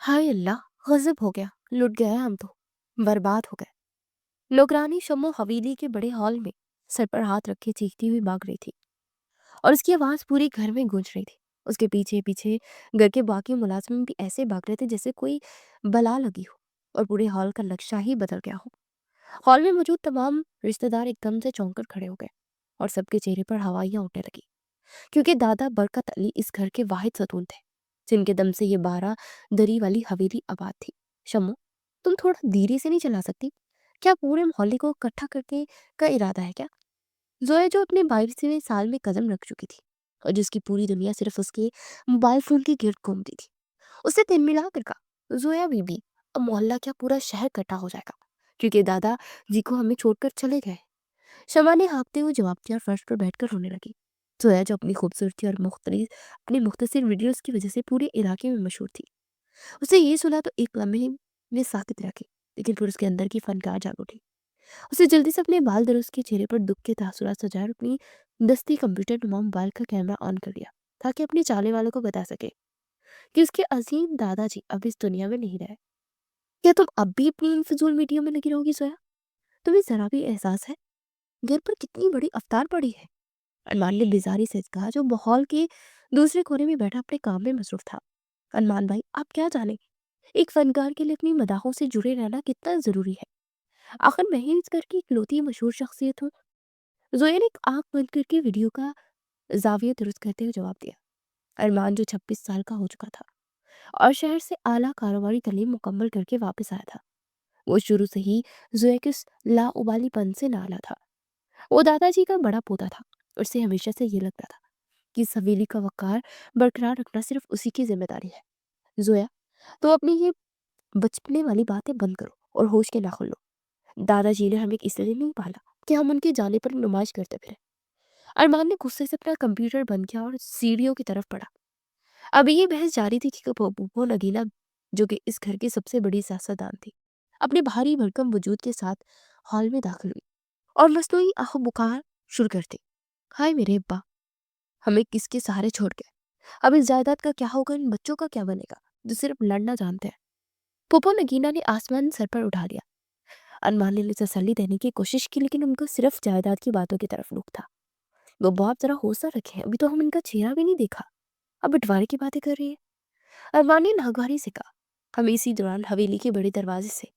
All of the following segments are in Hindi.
हाय अल्लाह! गज़ब हो गया, लुट गए हम तो, बर्बाद हो गए। नौकरानी शम्मो हवेली के बड़े हॉल में सर पर हाथ रखे चीखती हुई भाग रही थी और उसकी आवाज़ पूरे घर में गूंज रही थी। उसके पीछे-पीछे घर के बाकी मुलाज़िम भी ऐसे भाग रहे थे जैसे कोई बला लगी हो और पूरे हॉल का नक्शा ही बदल गया हो। हॉल में मौजूद तमाम रिश्तेदार एकदम से चौंक कर खड़े हो गए और सबके चेहरे पर हवाइयाँ उड़ने लगी, क्योंकि दादा बरकत अली इस घर के वाहिद सतून थे जिनके दम से ये 12 दरी वाली हवेली आबाद थी। शम्मो, तुम थोड़ा धीरे से नहीं चला सकती? क्या पूरे मोहल्ले को इकट्ठा करके का इरादा है क्या? जोया, जो अपने 22वें साल में कदम रख चुकी थी और जिसकी पूरी दुनिया सिर्फ उसके मोबाइल फोन के गिर्द घूमती थी, उससे तिल मिला कर कहा, जोया बीबी, अब मोहल्ला क्या पूरा शहर इकट्ठा हो जाएगा क्योंकि दादा जी को हमें छोड़कर चले गए। शमा ने हाँफते हुए जवाब दिया और फर्श पर बैठकर रोने लगी। जोया, जो अपनी खूबसूरती और अपनी मुख्तसर वीडियोस की वजह से पूरे इलाके में मशहूर थी, उसे ये सुना तो एक लम्हे में साकित रह गई, लेकिन फिर उसके अंदर की फनकार जाग उठी। उसे जल्दी से अपने बाल दरुस्त के चेहरे पर दुख के तासुरात सजाए और अपनी दस्ती कंप्यूटर नुमा मोबाइल का कैमरा ऑन कर लिया ताकि अपने चाहने वालों को बता सके कि उसके अजीम दादाजी अब इस दुनिया में नहीं रहे। क्या तुम अब भी अपनी इन फिजूल मीडिया में लगी रहोगी जोया? तुम्हें जरा भी एहसास है घर पर कितनी बड़ी अवतार पड़ी है? अरमान ने बेजारी से कहा, जो माहौल के दूसरे कोने में बैठा अपने काम में मसरूफ था। अरमान भाई, आप क्या जाने एक फनकार के लिए अपनी मदाहों से जुड़े रहना कितना जरूरी है? आखिर मैं ही इस घर की इकलौती मशहूर शख्सियत हूँ। जोया ने एक आंख बंद करके वीडियो का जाविया दुरुस्त करते हुए जवाब दिया। अरमान, जो 26 साल का हो चुका था और शहर से आला कारोबारी तालीम मुकम्मल करके वापस आया था, वो शुरू से ही जोया के उस लाउबालीपन से नाला था। वो दादाजी का बड़ा पोता था। उससे हमेशा से ये लगता था कि इस हवेली का वकार बरकरार रखना सिर्फ उसी की जिम्मेदारी है। जोया, तो अपनी ये बचपने वाली बातें बंद करो और होश के नाखुन लो। दादाजी ने हमें इसलिए नहीं पाला कि हम उनके जाने पर नुमाइश करते फिरे। अरमान ने गुस्से से अपना कंप्यूटर बंद किया और सीढ़ियों की तरफ बढ़ा। अभी ये बहस जारी थी कि वो नगीना, जो कि इस घर की सबसे बड़ी सियासतदान थी, अपने भारी भरकम वजूद के साथ हॉल में दाखिल हुई और मसनूई आह बुखार शुरू कर दी। हाय मेरे अब्बा, हमें किसके सहारे छोड़ गए? अब इस जायदाद का क्या होगा? इन बच्चों का क्या बनेगा जो सिर्फ लड़ना जानते हैं? पोपो नगीना ने आसमान सर पर उठा लिया। अनमान ने तसल्ली देने की कोशिश की, लेकिन उनको सिर्फ जायदाद की बातों की तरफ रुख था। वो बहुत जरा हौसला रखे, अभी तो हम इनका चेहरा भी नहीं देखा, अब बंटवारे की बातें कर रही है। अरमान ने नागवारी से कहा। हम इसी दौरान हवेली के बड़े दरवाजे से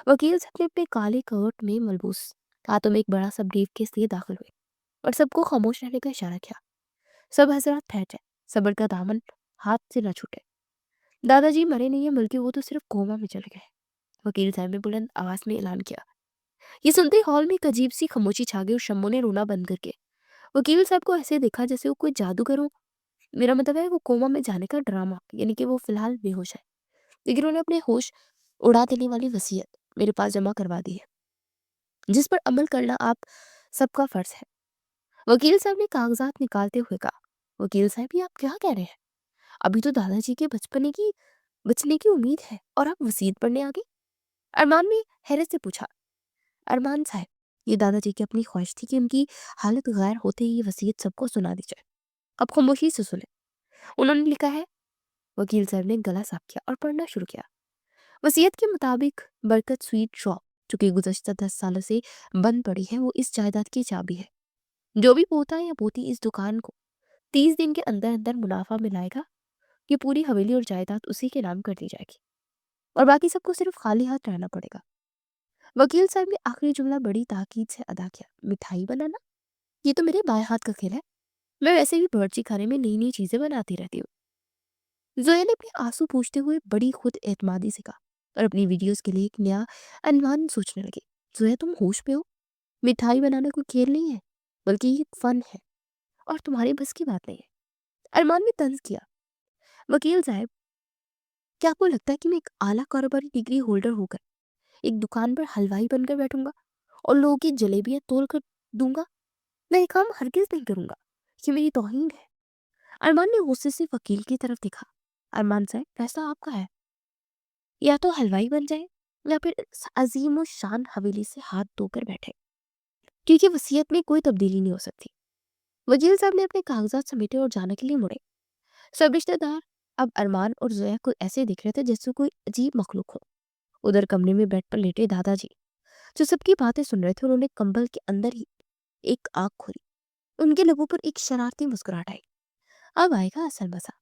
वकील से अपने काले कोट में मलबूस हाथों में एक बड़ा सा ब्रीफ केस लिए दाखिल हुए और सबको खामोश रहने का इशारा किया। सब हजरात ठहर जाए, सबर का दामन हाथ से न छूटे। दादाजी मरे नहीं है, बल्कि वो तो सिर्फ कोमा में चले गए, वकील साहब ने बुलंद आवाज में ऐलान किया। ये सुनते ही हॉल में एक अजीब सी खामोशी छा गई और शम्मो ने रोना बंद करके वकील साहब को ऐसे देखा जैसे वो कोई जादूगर हो। मेरा मतलब है वो कोमा में जाने का ड्रामा, यानी कि वो फिलहाल बेहोश है, लेकिन उन्होंने अपने होश उड़ा देने वाली वसीयत मेरे पास जमा करवा दी है, जिस पर अमल करना आप सबका फर्ज है। वकील साहब ने कागजात निकालते हुए कहा। वकील साहब, ये आप क्या कह रहे हैं? अभी तो दादाजी के बचने की उम्मीद है और आप वसीयत पढ़ने आ गए? अरमान ने हैरत से पूछा। अरमान साहब, ये दादाजी की अपनी ख्वाहिश थी कि उनकी हालत गैर होते ही ये वसीयत सबको सुना दी जाए। अब खामोशी से सुने। उन्होंने लिखा है। वकील साहब ने गला साफ किया और पढ़ना शुरू किया। वसीयत के मुताबिक बरकत स्वीट शॉप, जो कि गुज़श्ता 10 सालों से बंद पड़ी है, वो इस जायदाद की चाबी है। जो भी पोता या पोती इस दुकान को 30 दिन के अंदर अंदर मुनाफा मिलाएगा, ये पूरी हवेली और जायदाद उसी के नाम कर दी जाएगी और बाकी सबको सिर्फ खाली हाथ रहना पड़ेगा। वकील साहब ने आखिरी जुमला बड़ी ताकीद से अदा किया। मिठाई बनाना, ये तो मेरे बाएं हाथ का खेल है। मैं वैसे भी बावर्ची खाने में नई नई चीजें बनाती रहती हूँ। जोया ने अपने आंसू पूछते हुए बड़ी खुद एतमादी से कहा और अपनी वीडियोस के लिए एक नया अनुमान सोचने लगी। जोया, तुम होश पे हो? मिठाई बनाना कोई खेल नहीं है, बल्कि ये एक फन है और तुम्हारी बस की बात नहीं है। अरमान ने तंज किया। वकील साहब, क्या आपको लगता है कि मैं एक आला कारोबारी डिग्री होल्डर होकर एक दुकान पर हलवाई बनकर बैठूंगा और लोगों की जलेबियां तोल कर दूंगा? मैं ये काम हरगिज नहीं करूंगा, ये मेरी तौहीन है। अरमान ने गुस्से से वकील की तरफ देखा। अरमान साहब, फैसला आपका है, या तो हलवाई बन जाए या फिर इस अजीम और शान हवेली से हाथ धोकर बैठे, क्योंकि वसीयत में कोई तब्दीली नहीं हो सकती। वकील साहब ने अपने कागजात समेटे और जाने के लिए मुड़े। सब रिश्तेदार अब अरमान और जोया को ऐसे दिख रहे थे जैसे कोई अजीब मखलूक हो। उधर कमरे में बेड पर लेटे दादाजी, जो सबकी बातें सुन रहे थे, उन्होंने कंबल के अंदर ही एक आंख खोली। उनके लबों पर एक शरारती मुस्कुराहट आई। अब आएगा असल मजा।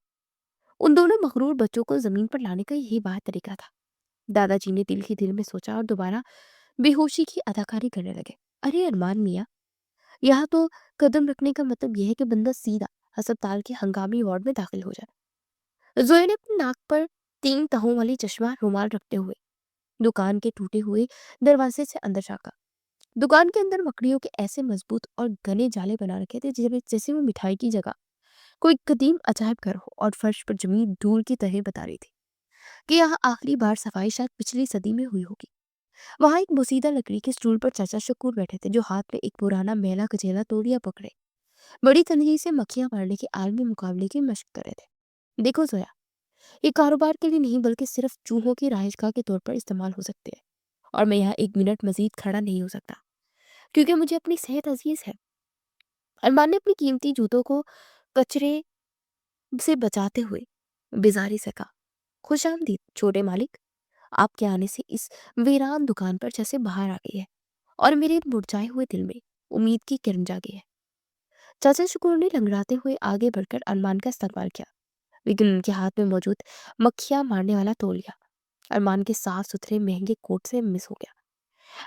उन दोनों मगरूर बच्चों को जमीन पर लाने का यही बात तरीका था। दादाजी ने दिल ही दिल में सोचा और दोबारा बेहोशी की अदाकारी करने लगे। अरे अरमान मियाँ, यहाँ तो कदम रखने का मतलब यह है कि बंदा सीधा अस्पताल के हंगामी वार्ड में दाखिल हो जाए। जोया ने अपनी नाक पर 3 तहों वाली चश्मा रुमाल रखते हुए दुकान के टूटे हुए दरवाजे से अंदर झाँका। दुकान के अंदर मकड़ियों के ऐसे मजबूत और घने जाले बना रखे थे जैसे वो मिठाई की जगह कोई कदीम अजायब घर हो, और फर्श पर जमी धूल की तहें बता रही थी कि यहाँ आखिरी बार सफाई शायद पिछली सदी में हुई होगी। वहां एक बोसीदा लकड़ी के स्टूल पर चाचा शकूर बैठे थे, जो हाथ में एक पुराना मैला कचेला तौलिया पकड़े बड़ी तनगी से मक्खियां मारने के आलमी मुकाबले की मशक कर रहे थे। देखो जोया, ये कारोबार के लिए नहीं बल्कि सिर्फ चूहों की राइशगाह के तौर पर इस्तेमाल हो सकते हैं, और मैं यहाँ एक मिनट मजीद खड़ा नहीं हो सकता क्योंकि मुझे अपनी सेहत अजीज है। अरमान ने अपनी कीमती जूतों को कचरे से बचाते हुए बेजारी से कहा, खुशामदीद छोटे मालिक। आपके आने से इस वीरान दुकान पर जैसे बाहर आ गई है, और मेरे मुरझाए हुए दिल में उम्मीद की किरण जागी है। चाचा शुक्र ने लंगड़ाते हुए आगे बढ़कर अरमान का इस्तकबाल किया, लेकिन उनके हाथ में मौजूद मक्खियां मारने वाला तौलिया अरमान के साफ सुथरे महंगे कोट से मिस हो गया।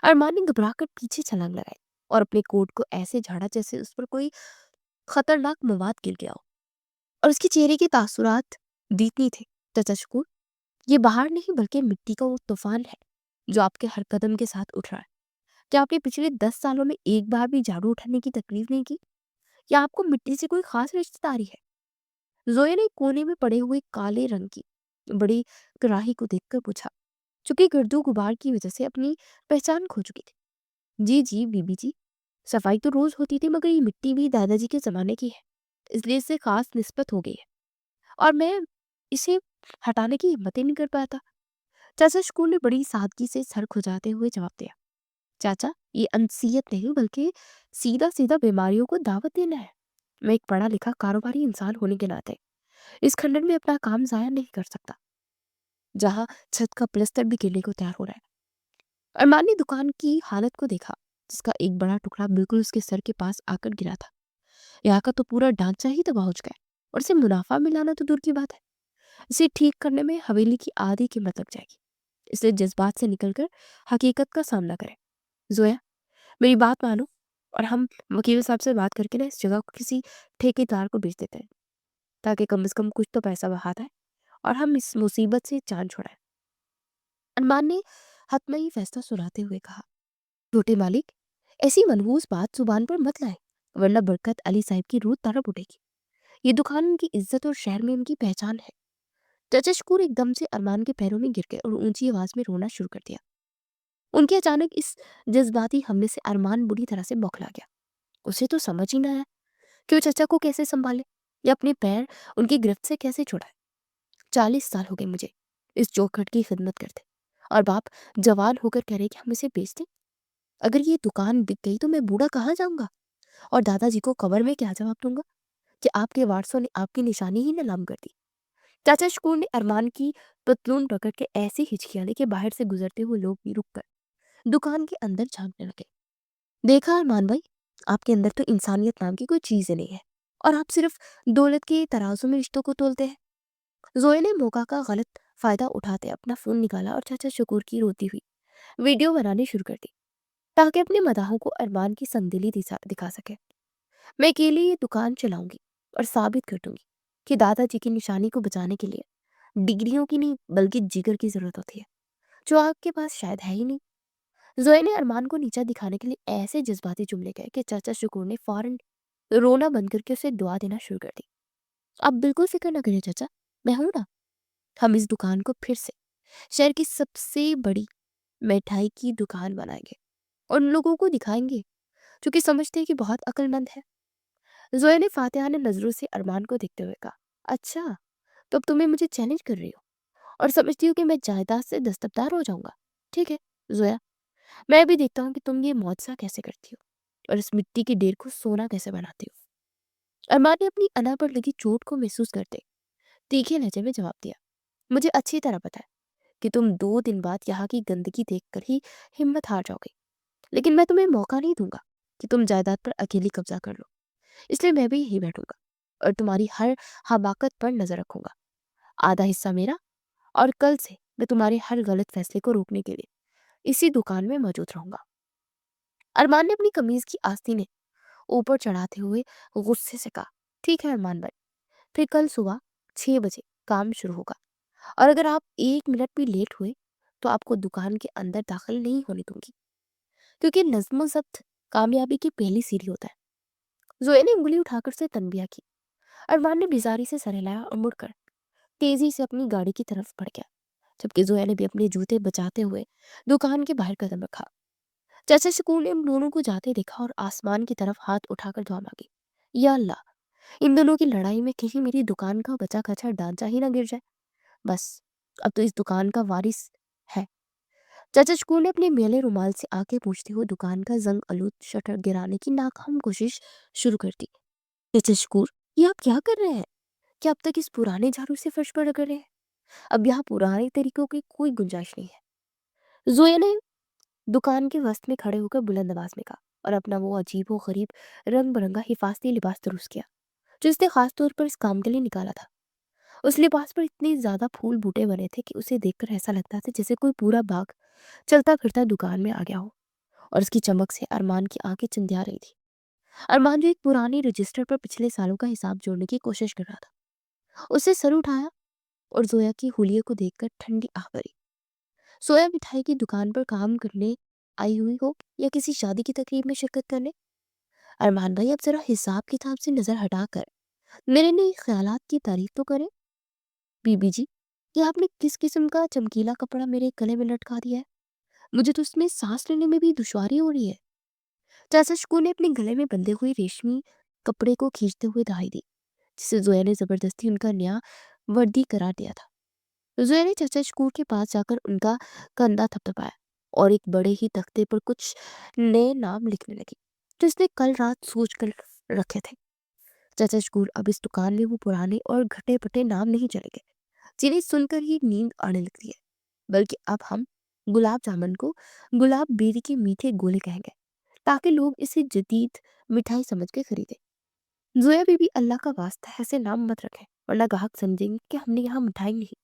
अरमान ने घबराकर पीछे छलांग लगाई और अपने कोट को ऐसे झाड़ा जैसे उस पर कोई खतरनाक मवाद गिर गया हो, और उसके चेहरे के तासुरात दीदनी थे। चाचा शुक्र, ये बाहर नहीं बल्कि मिट्टी का वो तूफान है जो आपके हर कदम के साथ उठ रहा है। क्या आपने पिछले 10 सालों में एक बार भी झाड़ू उठाने की तकलीफ नहीं की, या आपको मिट्टी से कोई खास रिश्तेदारी है? जोया ने कोने में पड़े हुए काले रंग की बड़ी कड़ाही को देखकर पूछा, चूंकि गर्दू गुबार की वजह से अपनी पहचान खो चुकी थी। जी जी बीबी जी, सफाई तो रोज होती थी, मगर ये मिट्टी भी दादाजी के जमाने की है, इसलिए इससे खास निस्बत हो गई है, और मैं इसे हटाने की हिम्मत ही नहीं कर पाता। चाचा शकूर ने बड़ी सादगी से सर खुजाते हुए जवाब दिया, चाचा ये अनसीयत नहीं बल्कि सीधा सीधा बीमारियों को दावत देना है। मैं एक पढ़ा लिखा कारोबारी इंसान होने के नाते इस खंडन में अपना काम जाया नहीं कर सकता, जहां छत का प्लस्तर भी गिरने को तैयार हो रहा है। अरमान ने दुकान की हालत को देखा, जिसका एक बड़ा टुकड़ा बिल्कुल उसके सर के पास आकर गिरा था। यहाँ का तो पूरा ढांचा ही तबाह हो चुका है, और इसे मुनाफा मिलाना तो दूर की बात है, इसे ठीक करने में हवेली की आधी कीमत लग जाएगी। इसलिए जज्बात से निकलकर हकीकत का सामना करें। जोया, मेरी बात मानो, और हम वकील साहब से बात करके ना इस जगह को किसी ठेकेदार को बेच देते हैं, ताकि कम से कम कुछ तो पैसा हाथ आए और हम इस मुसीबत से जान छुड़ाएं। अरमान ने हतमई फैसला सुनाते हुए कहा, छोटे मालिक, ऐसी मनहूस बात जुबान पर मत लाए, वरना बरकत अली साहब की रूह तड़प उठेगी। ये दुकान उनकी इज्जत और शहर में उनकी पहचान है। चाचा शकूर एकदम से अरमान के पैरों में गिर गए और ऊंची आवाज में रोना शुरू कर दिया। उनके अचानक इस जज्बाती हमले से अरमान बुरी तरह से बौखला गया। उसे तो समझ ही ना आया कि वो चाचा को कैसे संभाले या अपने पैर उनकी गिरफ्त से कैसे छुड़ाए। 40 साल हो गए मुझे इस चौखट की खिदमत करते, और बाप जवान होकर कह रहे कि हम इसे बेच दें। अगर ये दुकान बिक गई तो मैं बूढ़ा कहाँ जाऊंगा, और दादाजी को कब्र में क्या जवाब दूंगा कि आपके वारसों ने आपकी निशानी ही नीलाम कर दी। चाचा शकूर ने अरमान की पतलून पकड़ के ऐसे हिचकियाले कि बाहर से गुजरते हुए लोग भी रुक कर दुकान के अंदर झांकने लगे। देखा अरमान भाई, आपके अंदर तो इंसानियत नाम की कोई चीज ही नहीं है, और आप सिर्फ दौलत के तराजू में रिश्तों को तोलते हैं। जोए ने मौका का गलत फायदा उठाते अपना फोन निकाला और चाचा शकूर की रोती हुई वीडियो बनानी शुरू कर दी, ताकि अपने मदाहों को अरमान की संगदिली दिखा सके। मैं अकेली ये दुकान चलाऊंगी और साबित कर दूंगी कि दादाजी की निशानी को बचाने के लिए डिग्रियों की नहीं बल्कि जिगर की जरूरत होती है, जो आपके पास शायद है ही नहीं। जोए ने अरमान को नीचा दिखाने के लिए ऐसे जज्बाती जुमले कहे कि चाचा शकूर ने फौरन रोना बंद करके उसे दुआ देना शुरू कर दी। आप बिल्कुल फिक्र न करिए चाचा, मैं हूं ना। हम इस दुकान को फिर से शहर की सबसे बड़ी मिठाई की दुकान बनाएंगे, और उन लोगों को दिखाएंगे जो कि समझते हैं कि बहुत अक्लमंद है। जोया ने फातिहाना नजरों से अरमान को देखते हुए कहा, अच्छा, तो अब तुम्हें मुझे चैलेंज कर रही हो और समझती हो कि मैं जायदाद से दस्तबदार हो जाऊंगा। ठीक है जोया, मैं भी देखता हूँ कि तुम ये मुआवजा कैसे करती हो और इस मिट्टी के ढेर को सोना कैसे बनाती हो। अरमान ने अपनी अना पर लगी चोट को महसूस करते तीखे लहजे में जवाब दिया। मुझे अच्छी तरह पता है कि तुम 2 दिन बाद यहाँ की गंदगी देखकर ही हिम्मत हार जाओगे, लेकिन मैं तुम्हें मौका नहीं दूंगा कि तुम जायदाद पर अकेली कब्जा कर लो। इसलिए मैं भी यहीं बैठूंगा और तुम्हारी हर हमाकत पर नजर रखूंगा। आधा हिस्सा मेरा, और कल से मैं तुम्हारे हर गलत फैसले को रोकने के लिए इसी दुकान में मौजूद रहूंगा। अरमान ने अपनी कमीज की आस्तीन ने ऊपर चढ़ाते हुए गुस्से से कहा, ठीक है अरमान भाई, फिर कल सुबह 6 बजे काम शुरू होगा, और अगर आप 1 मिनट भी लेट हुए तो आपको दुकान के अंदर दाखिल नहीं होने दूंगी, क्योंकि नज्म जब्त कामयाबी की पहली सीढ़ी होता है। जोया ने उंगली उठाकर से तनबिया की। अरमान ने बेजारी से सर हिलाया और मुड़कर तेजी से अपनी गाड़ी की तरफ बढ़ गया, जबकि जोया ने भी अपने जूते बचाते हुए दुकान के बाहर कदम रखा। चाचा शकूर ने उन दोनों को जाते देखा और आसमान की तरफ हाथ उठाकर दुआ मांगी, या अल्लाह, इन दोनों की लड़ाई में कहीं मेरी दुकान का बचा खचा ढांचा ही ना गिर जाए। बस अब तो इस दुकान का वारिस है। चाचा शकूर ने अपने मेले रुमाल से आके पूछते हुए दुकान का जंग आलूद शटर गिराने की नाकाम कोशिश शुरू कर दी। चाचा शकूर, ये आप क्या कर रहे हैं? क्या अब तक इस पुराने झाड़ू से फर्श पर रगड़ रहे हैं? अब यहाँ पुराने तरीकों की कोई गुंजाइश नहीं है। जोया ने दुकान के वस्त में खड़े होकर बुलंद आवाज में कहा और अपना वो अजीब व गरीब रंग बिरंगा हिफाजती लिबास दुरुस्त किया, जो उसने खास तौर पर इस काम के लिए निकाला था। उस लिबास पर इतने ज्यादा फूल बूटे बने थे कि उसे देखकर ऐसा लगता था जैसे कोई पूरा बाग चलता फिरता दुकान में आ गया हो, और उसकी चमक से अरमान की आंखें चंदिया रही थी। अरमान जो एक पुरानी रजिस्टर पर पिछले सालों का हिसाब जोड़ने की कोशिश कर रहा था, उससे सर उठाया और जोया की हुलिये को देखकर ठंडी आह भरी। सोया मिठाई की दुकान पर काम करने आई हुई हो या किसी शादी की तकरीब में शिरकत करने? अरमान भाई, अब जरा हिसाब किताब से नजर हटाकर मेरे नए ख्यालात की तारीफ तो करें। बीबी जी, ये आपने किस किस्म का चमकीला कपड़ा मेरे गले में लटका दिया है? मुझे तो इसमें सांस लेने में भी दुश्वारी हो रही है। चाचा शकूर ने अपने गले में बंधे हुए रेशमी कपड़े को खींचते हुए दहाई दी, जिसे जोया ने जबरदस्ती उनका नया वर्दी करार दिया था। जोया ने चाचा शकूर के पास जाकर उनका कंधा थपथपाया और एक बड़े ही तख्ते पर कुछ नए नाम लिखने लगी, जो उसने कल रात सोच कर रखे थे। चाचा शकूर, अब इस दुकान में वो पुराने और घटे पटे नाम नहीं चलेंगे जिन्हें सुनकर ही नींद आने लगती है, बल्कि अब हम गुलाब जामुन को गुलाब बेरी के मीठे गोले कहेंगे, ताकि लोग इसे जदीद मिठाई समझ के खरीदें। जोया बीबी, अल्लाह का वास्ता है ऐसे नाम मत रखें, वरना ग्राहक समझेंगे कि हमने यहाँ मिठाई नहीं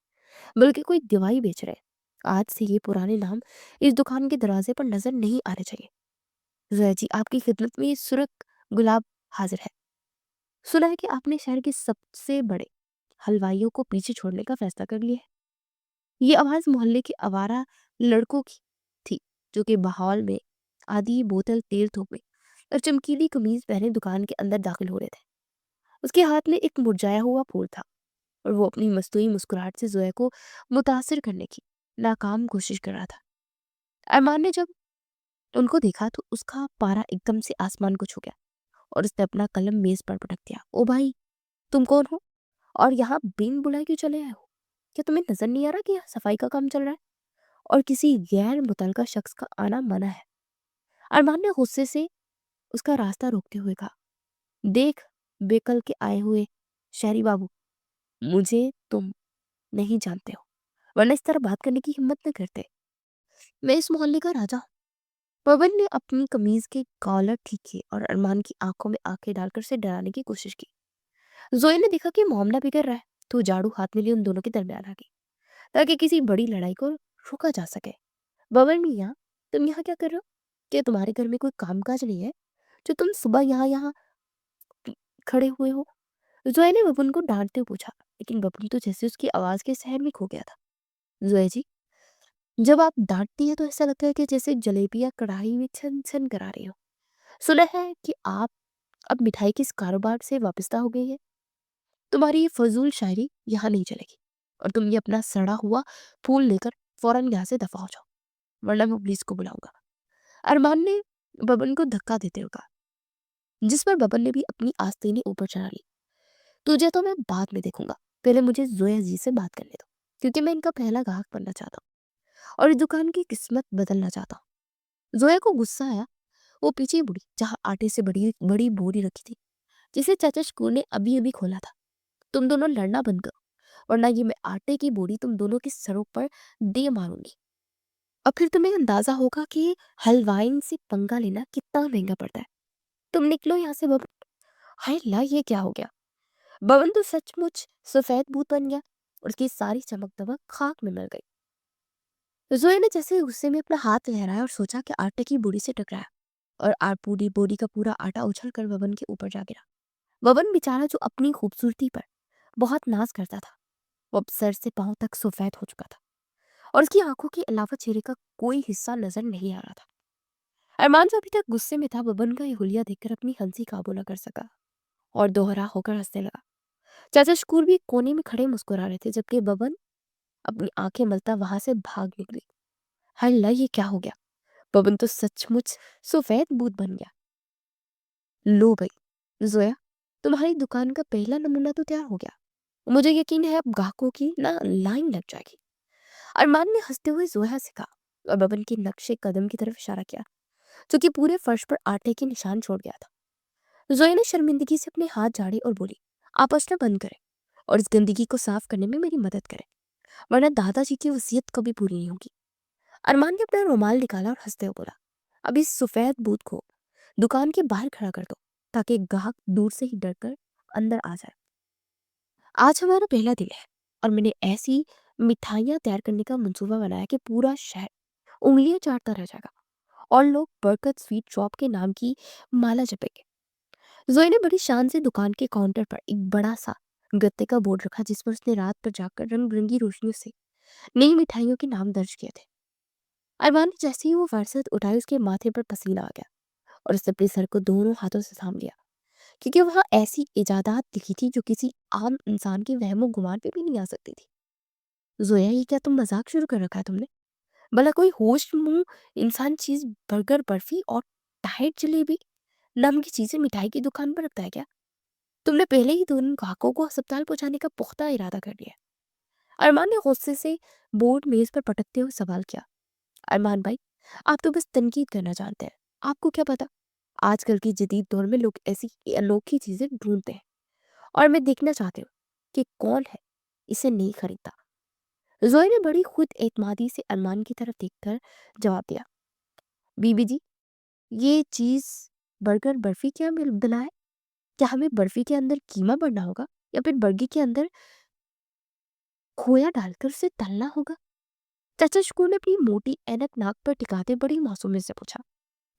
बल्कि कोई दवाई बेच रहे हैं। आज से ये पुराने नाम इस दुकान के दरवाजे पर नजर नहीं आने चाहिए। जोया जी, आपकी खिदमत में ये सुरख गुलाब हाजिर है। सुना है कि आपने शहर के सबसे बड़े हलवाइयों को पीछे छोड़ने का फैसला कर लिया है। ये आवाज मोहल्ले के आवारा लड़कों की थी, जो कि बहाल में आधी बोतल तेल थोपे और चमकीली कमीज पहने दुकान के अंदर दाखिल हो रहे थे। उसके हाथ में एक मुरझाया हुआ फूल था और वो अपनी मस्तूई मुस्कुराहट से जोया को मुतासिर करने की नाकाम कोशिश कर रहा था। अरमान ने जब उनको देखा तो उसका पारा एकदम से आसमान को छू गया और उसने अपना कलम मेज पर पटक दिया। ओ भाई, तुम कौन हो और यहाँ बिन बुलाए क्यों चले आए हो? क्या तुम्हें नजर नहीं आ रहा कि यहाँ सफाई का काम चल रहा है और किसी गैर मुतलका शख्स का आना मना है? अरमान ने गुस्से से उसका रास्ता रोकते हुए कहा, देख बेकल के आए हुए शहरी बाबू, मुझे तुम नहीं जानते हो, वरना इस तरह बात करने की हिम्मत न करते। मैं इस मोहल्ले का राजा हूँ। पवन ने अपनी कमीज के कॉलर ठीक किए और अरमान की आंखों में आंखें डालकर उसे डराने की कोशिश की। जोया ने देखा कि मामला बिगड़ रहा है, तो झाड़ू हाथ में लिए उन दोनों के दरमियान आ गई, ताकि किसी बड़ी लड़ाई को रोका जा सके। बबर मियाँ, तुम यहाँ क्या कर रहे हो? क्या तुम्हारे घर में कोई कामकाज नहीं है जो तुम सुबह यहाँ यहाँ खड़े हुए हो? जोया ने बबन को डांटते हुए पूछा, लेकिन बबन तो जैसे उसकी आवाज के शहर में खो गया था। जोया जी, जब आप डांटती है तो ऐसा लगता है कि जैसे जलेबियां कढ़ाई में छन छन करा रही हो। सुना है कि आप अब मिठाई के इस कारोबार से वाबस्ता हो गई है। तुम्हारी ये फजूल शायरी यहाँ नहीं चलेगी, और तुम ये अपना सड़ा हुआ फूल लेकर फौरन यहाँ से दफा हो जाओ, वरना मैं पुलिस को बुलाऊंगा। अरमान ने बबन को धक्का देते हुए कहा, जिस पर बबन ने भी अपनी आस्तीनें ऊपर चढ़ा ली। तुझे तो मैं बाद में देखूंगा, पहले मुझे जोया जी से बात करने दो, क्योंकि मैं इनका पहला ग्राहक बनना चाहता हूँ और इस दुकान की किस्मत बदलना चाहता हूँ। जोया को गुस्सा आया। वो पीछे मुड़ी जहाँ आटे से बड़ी बड़ी बोरी रखी थी, जिसे चाचा शकूर ने अभी अभी खोला था। तुम दोनों लड़ना बंद करो, वरना ये मैं आटे की बोरी तुम दोनों के सरों पर दे मारूंगी। और फिर तुम्हें अंदाजा होगा कि हलवाई से पंगा लेना कितना महंगा पड़ता है। तुम निकलो यहाँ से बबन। हाय ला, ये क्या हो गया? बबन तो सचमुच सफेद भूत बन गया और उसकी सारी चमक दमक खाक में मिल गई। जोया ने जैसे गुस्से में अपना हाथ लहराया और सोचा कि आटे की बोरी से टकराया, और पूरी बोरी का पूरा आटा उछल कर बबन के ऊपर जा गिरा। बबन बेचारा, जो अपनी खूबसूरती पर बहुत नाज करता था, वो अब सर से पांव तक सफेद हो चुका था और उसकी आंखों के अलावा चेहरे का कोई हिस्सा नजर नहीं आ रहा था। अरमान, जो अभी तक गुस्से में था, बबन का ये हुलिया देखकर अपनी हंसी काबू न कर सका और दोहरा होकर हंसने लगा। चाचा शकूर भी कोने में खड़े मुस्कुरा रहे थे, जबकि बबन अपनी आंखें मलता वहां से भाग निकली। हल्ला, ये क्या हो गया? बबन तो सचमुच सफेद भूत बन गया। लो भाई जोया, तुम्हारी दुकान का पहला नमूना तो तैयार हो गया। मुझे यकीन है अब ग्राहकों की ना लाइन लग जाएगी। अरमान ने हंसते हुए जोया से कहा और बबन के नक्शे कदम की तरफ इशारा किया, जो कि पूरे फर्श पर आटे के निशान छोड़ गया था। जोया ने शर्मिंदगी से अपने हाथ झाड़े और बोली, आप हंसना बंद करें और इस गंदगी को साफ करने में मेरी मदद करें, वरना दादाजी की वसीयत कभी पूरी नहीं होगी। अरमान ने अपना रुमाल निकाला और हंसते हुए बोला, अब इस सफेद भूत को दुकान के बाहर खड़ा कर दो, ताकि ग्राहक दूर से ही डरकर अंदर आ जाए। आज हमारा पहला दिन है और मैंने ऐसी मिठाइयां तैयार करने का मंसूबा बनाया कि पूरा शहर उंगलियां चाटता रह जाएगा और लोग बरकत स्वीट शॉप के नाम की माला जपेंगे। जोई ने बड़ी शान से दुकान के काउंटर पर एक बड़ा सा गत्ते का बोर्ड रखा, जिस पर उसने रात पर जाकर रंग बिरंगी रोशनियों से नई मिठाइयों के नाम दर्ज किए थे। अरमान ने जैसे ही वो फरसत उठाई, उसके माथे पर पसीना आ गया और उसने अपने सर को दोनों हाथों से थाम लिया, क्योंकि वहां ऐसी इजादात लिखी थी जो किसी आम इंसान के वहमो गुमान पे भी नहीं आ सकती थी। जोया, ये क्या तुम मजाक शुरू कर रखा है तुमने? भला कोई होश मुंह इंसान चीज बर्गर, बर्फी और टाइट जलेबी नाम की चीजें मिठाई की दुकान पर रखता है क्या? तुमने पहले ही दोनों ग्राहकों को अस्पताल पहुंचाने का पुख्ता इरादा कर लिया। अरमान ने गुस्से से बोर्ड मेज पर पटकते हुए सवाल किया, अरमान भाई, आप तो बस तनकीद करना जानते हैं। आपको क्या पता, आजकल की जदीद दौर में लोग ऐसी अनोखी चीजें ढूंढते हैं और मैं देखना चाहती हूँ कि कौन है इसे नहीं खरीदता। जोई ने बड़ी खुद एतमादी से अरमान की तरफ देखकर जवाब दिया, बीबी जी, ये चीज बर्गर बर्फी क्या मिला है? क्या हमें बर्फी के अंदर कीमा भरना होगा या फिर बर्गी के अंदर खोया डालकर उसे तलना होगा? चाचा शकूर ने अपनी मोटी ऐनक नाक पर टिकाते बड़ी मासूमियत से पूछा।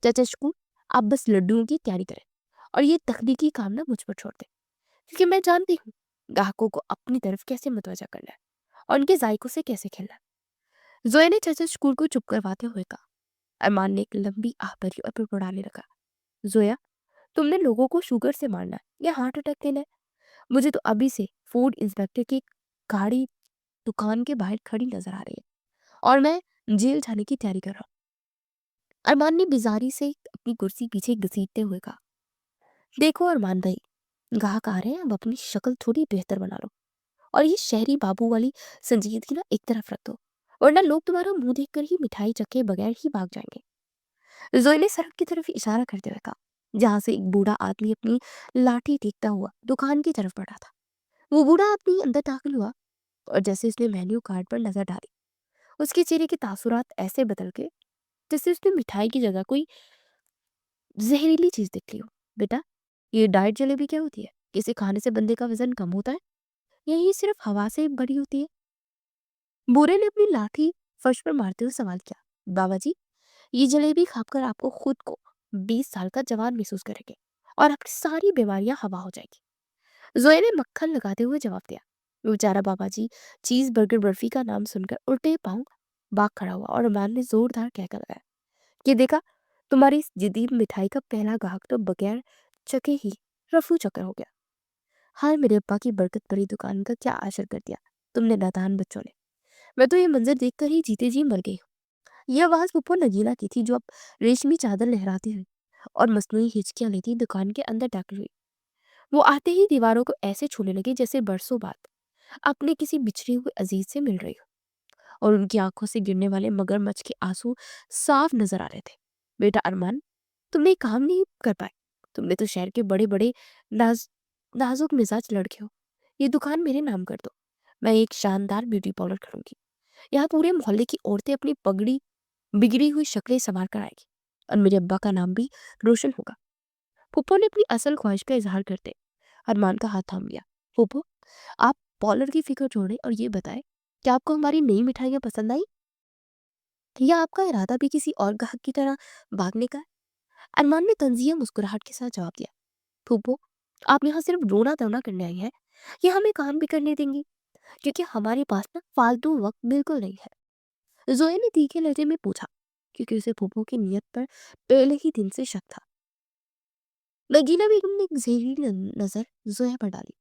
चाचा शकूर, आप बस लड्डुओं की तैयारी करें और ये तकनीकी काम ना मुझ पर छोड़ दें, क्योंकि मैं जानती हूँ ग्राहकों को अपनी तरफ कैसे मुतवज्जा करना है और उनके जायकों से कैसे खेलना है। जोया ने चाचा शकूर को चुप करवाते हुए कहा। अरमान ने एक लंबी आह भरी और बड़बड़ाने लगा, जोया, तुमने लोगों को शुगर से मारना है या हार्ट अटैक देना है? मुझे तो अभी से फूड इंस्पेक्टर की गाड़ी दुकान के बाहर खड़ी नजर आ रही है और मैं जेल जाने की तैयारी कर रहा हूँ। अरमान ने बेजारी से अपनी कुर्सी पीछे घसीटते हुए कहा, देखो अरमान भाई, ग्राहक आ रहे हैं, अब अपनी शक्ल थोड़ी बेहतर बना लो और ये शहरी बाबू वाली संजीदगी ना एक तरफ रख दो, वरना लोग तुम्हारा मुंह देखकर ही मिठाई चखे बगैर ही भाग जाएंगे। जोई ने सड़क की तरफ इशारा करते हुए कहा, जहां से एक बूढ़ा आदमी अपनी लाठी टेकता हुआ दुकान की तरफ बढ़ा था। वो बूढ़ा आदमी अंदर दाखिल हुआ और जैसे उसने मेन्यू कार्ड पर नजर डाली, उसके चेहरे के तासुरात ऐसे बदल गए जैसे उसने मिठाई की जगह कोई जहरीली चीज देख ली हो। बेटा, ये डाइट जलेबी क्या होती है? इसे खाने से बंदे का वजन कम होता है या ये सिर्फ हवा से बड़ी होती है? बूढ़े ने अपनी लाठी फर्श पर मारते हुए सवाल किया। बाबा जी, ये जलेबी खाकर आपको खुद को 20 साल का जवान महसूस करेंगे और आपकी सारी बीमारियां हवा हो जाएगी। जोया ने मक्खन लगाते हुए जवाब दिया। बेचारा बाबा जी चीज बर्गर बर्फी का नाम सुनकर उल्टे पांव भाग खड़ा हुआ और अरमान ने जोरदार कहकर लगाया, ये देखा, तुम्हारी इस जदीद मिठाई का पहला ग्राहक तो बगैर चखे ही रफू चक्कर हो गया। हाय मेरे अब्बा की बरकत भरी दुकान का क्या असर कर दिया तुमने नादान बच्चों ने। मैं तो ये मंजर देखकर ही जीते जी मर गई हूँ। यह आवाज पुप्पो नगीना की थी, जो अब रेशमी चादर लहराती हुई और मसनूई हिचकियां लेती दुकान के अंदर दाखिल हुई। वो आते ही दीवारों को ऐसे छूने लगी जैसे बरसों बाद अपने किसी बिछड़े हुए अजीज से मिल रही हो, और उनकी आंखों से गिरने वाले मगरमच्छ के आंसू साफ नजर आ रहे थे। बेटा अरमान, तुमने ये काम नहीं कर पाए। तुमने तो शहर के बड़े बड़े नाज नाजुक मिजाज लड़के हो। ये दुकान मेरे नाम कर दो, मैं एक शानदार ब्यूटी पार्लर करूँगी। यहाँ पूरे मोहल्ले की औरतें अपनी पगड़ी बिगड़ी हुई शक्लें संवार कर आएगी और मेरे अब्बा का नाम भी रोशन होगा। फूफो ने अपनी असल ख्वाहिश का इजहार करते अरमान का हाथ थाम लिया। फूफो, आप पार्लर की फिक्र छोड़ें और ये बताएं कि आपको हमारी नई मिठाइयाँ पसंद आई या आपका इरादा भी किसी और ग्राहक की तरह भागने का है? अरमान ने तंजिया मुस्कुराहट के साथ जवाब दिया, फूफो, आप यहाँ सिर्फ रोना धोना करने आई हैं या हमें काम भी करने देंगी? क्योंकि हमारे पास ना फालतू वक्त बिल्कुल नहीं है। जोया ने तीखे लहजे में पूछा, क्योंकि उसे फूफो की नीयत पर पहले ही दिन से शक था। नगीना बेगम ने एक जहरीली नजर जोया पर डाली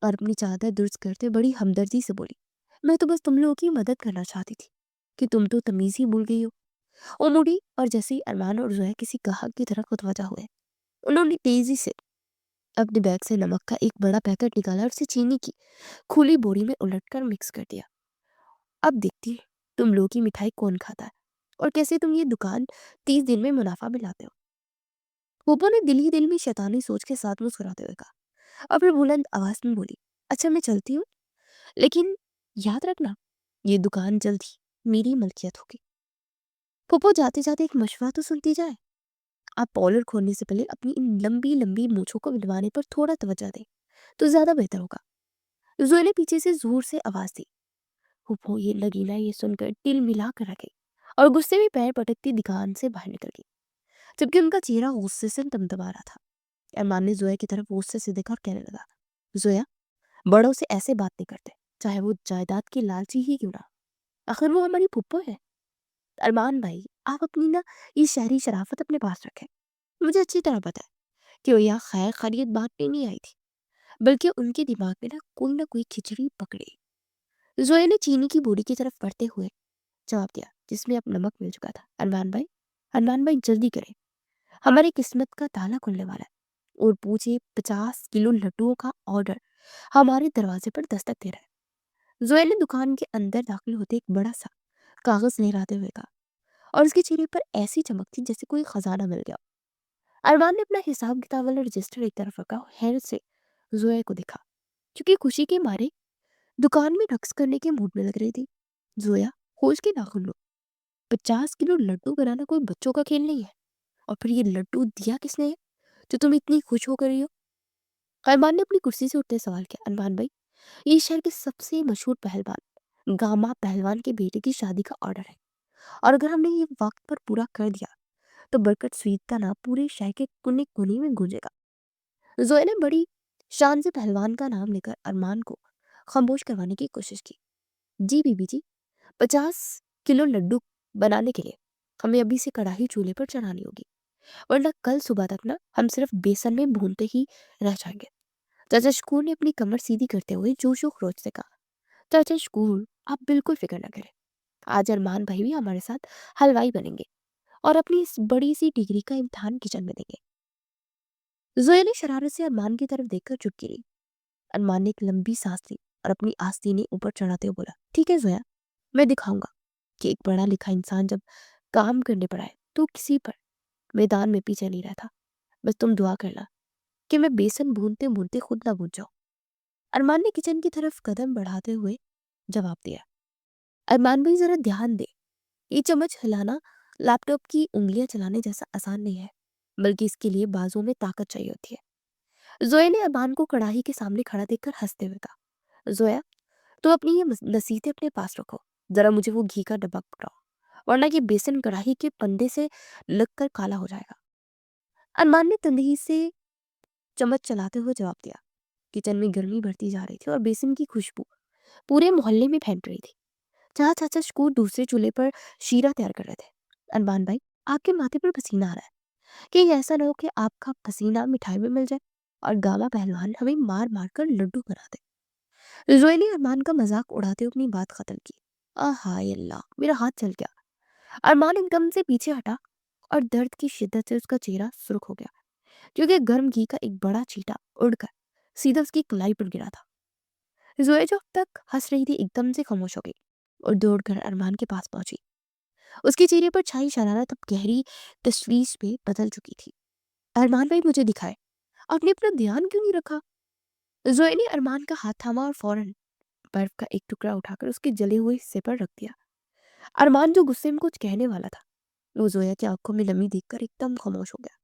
और अपनी चादर दुरुस्त करते बड़ी हमदर्दी से बोली, मैं तो बस तुम लोगों की मदद करना चाहती थी कि तुम तो तमीज ही भूल गई हो। वो मुड़ी और जैसे ही अरमान और जोया किसी ग्राहक की तरफ मुतवजा हुए, उन्होंने तेजी से अपने बैग से नमक का एक बड़ा पैकेट निकाला और उसे चीनी की खुली बोरी में उलटकर मिक्स कर दिया। अब देखती है तुम लोगों की मिठाई कौन खाता है और कैसे तुम ये दुकान 30 दिन में मुनाफा में लाते हो। पोपो ने दिल ही दिल में शैतानी सोच के साथ मुस्कुराते हुए कहा और फिर बुलंद आवाज में बोली, अच्छा मैं चलती हूँ, लेकिन याद रखना ये दुकान जल्द ही मेरी मलकियत होगी। पोपो जाते जाते एक मशवरा तो सुनती जाए, आप पॉलर खोलने से पहले अपनी इन लंबी लंबी मूछों को मिलवाने पर थोड़ा तवज्जो दें तो ज्यादा बेहतर होगा। जोए ने पीछे से जोर से आवाज दी। फूफो ये लगीना ये सुनकर तिल मिला कर रखे और गुस्से में पैर पटकती दुकान से बाहर निकल गई, जबकि उनका चेहरा गुस्से से तमतमा रहा था। अरमान ने जोया की तरफ गुस्से से देखा और कहने लगा, जोया, बड़ों से ऐसे बात नहीं करते, चाहे वो जायदाद की लालची ही क्यों ना, आखिर वो हमारी फुप्पो है। अरमान भाई, आप अपनी ना ये शहरी शराफत अपने पास रखें। मुझे अच्छी तरह पता है कि वो यहाँ खैर खैरियत बांटने नहीं आई थी, बल्कि उनके दिमाग में ना कोई खिचड़ी पकड़ी। जोया ने चीनी की बोरी की तरफ बढ़ते हुए जवाब दिया, जिसमें अब नमक मिल चुका था, अरमान भाई जल्दी करें, हमारी किस्मत का ताला खुलने वाला है और पूछे 50 किलो लड्डुओं का ऑर्डर हमारे दरवाजे पर दस्तक दे रहा है। जोया ने दुकान के अंदर दाखिल होते एक बड़ा सा कागज लहराते हुए कहा और उसके चेहरे पर ऐसी चमक थी जैसे कोई खजाना मिल गया। अरमान ने अपना हिसाब किताब वाला रजिस्टर एक तरफ रखा और हैरत से जोया को देखा, क्योंकि खुशी के मारे दुकान में रक्स करने के मूड में लग रही थी। जोया, होश के नाखून लो, 50 किलो लड्डू बनाना कोई बच्चों का खेल नहीं है। और फिर ये लड्डू दिया किसने है जो तुम इतनी खुश होकर रही हो? अरमान ने अपनी कुर्सी से उठते सवाल किया, अरमान भाई, ये शहर के सबसे मशहूर पहलवान गामा पहलवान के बेटे की शादी का ऑर्डर है और अगर हमने ये वक्त पर पूरा कर दिया तो बरकत स्वीट का नाम पूरे शहर के कोने कोने में गूंजेगा। जोया ने बड़ी शान से पहलवान का नाम लेकर अरमान को खामोश करवाने की कोशिश की। जी बीबी जी, 50 किलो लड्डू बनाने के लिए हमें अभी से कढ़ाई चूल्हे पर चढ़ानी होगी, वरना कल सुबह तक ना हम सिर्फ बेसन में भूनते ही रह जाएंगे। चाचा शकूर ने अपनी कमर सीधी करते हुए जोशो खरोच से कहा, चाचा शकूर, आप बिल्कुल फिक्र न करें, आज अरमान भाई भी हमारे साथ हलवाई बनेंगे और अपनी इस बड़ी सी डिग्री का इम्तिहान किचन में देंगे। जोया ने शरारत से अरमान की तरफ देखकर चुप गिरी। अरमान ने एक लंबी सांस ली और अपनी आस्तीनें ऊपर चढ़ाते हुए बोला, ठीक है जोया, मैं दिखाऊंगा कि एक पढ़ा लिखा इंसान जब काम करने पड़ा है तो किसी पर मैदान में पीछे नहीं रहता। बस तुम दुआ करना कि मैं बेसन भूनते भूनते खुद ना भून जाऊं। अरमान ने किचन की तरफ कदम बढ़ाते हुए जवाब दिया, अरमान भाई जरा ध्यान दे, ये चम्मच हिलाना लैपटॉप की उंगलियां चलाने जैसा आसान नहीं है, बल्कि इसके लिए बाजू में ताकत चाहिए होती है। जोया ने अरमान को कढ़ाई के सामने खड़ा देखकर हंसते हुए कहा, जोया, तो अपनी ये नसीहतें अपने पास रखो, जरा मुझे वो घी का डब्बा पकड़ाओ, वरना ये बेसन कढ़ाई के पंदे से लगकर काला हो जाएगा। अरमान ने तंदही से चम्मच चलाते हुए जवाब दिया। किचन में गर्मी बढ़ती जा रही थी और बेसन की खुशबू पूरे मोहल्ले में फैल रही थी। जहाँ चाचा शकूर दूसरे चूल्हे पर शीरा तैयार कर रहे थे। अरमान भाई, आपके माथे पर पसीना आ रहा है, कि ऐसा ना हो कि आपका पसीना मिठाई में मिल जाए और गामा पहलवान हमें मार मार कर लड्डू बना दे। जोए ने अरमान का मजाक उड़ाते हुए अपनी बात खत्म की। हाय अल्लाह, मेरा हाथ चल गया। अरमान एकदम से पीछे हटा और दर्द की शिद्दत से उसका चेहरा सुर्ख हो गया, क्योंकि गर्म घी का एक बड़ा चीटा उड़कर सीधा उसकी कलाई पर गिरा था। जोया जो अब तक हंस रही थी एकदम से खामोश हो गई और दौड़कर अरमान के पास पहुंची। उसके चेहरे पर छाई शरारत अब गहरी तशवीश में बदल चुकी थी। अरमान भाई, मुझे दिखाए, आपने अपना ध्यान क्यों नहीं रखा? जोया ने अरमान का हाथ थामा और फौरन बर्फ का एक टुकड़ा उठाकर उसके जले हुए हिस्से पर रख दिया। अरमान जो गुस्से में कुछ कहने वाला था, वो जोया की आंखों में नमी देखकर एकदम खामोश हो गया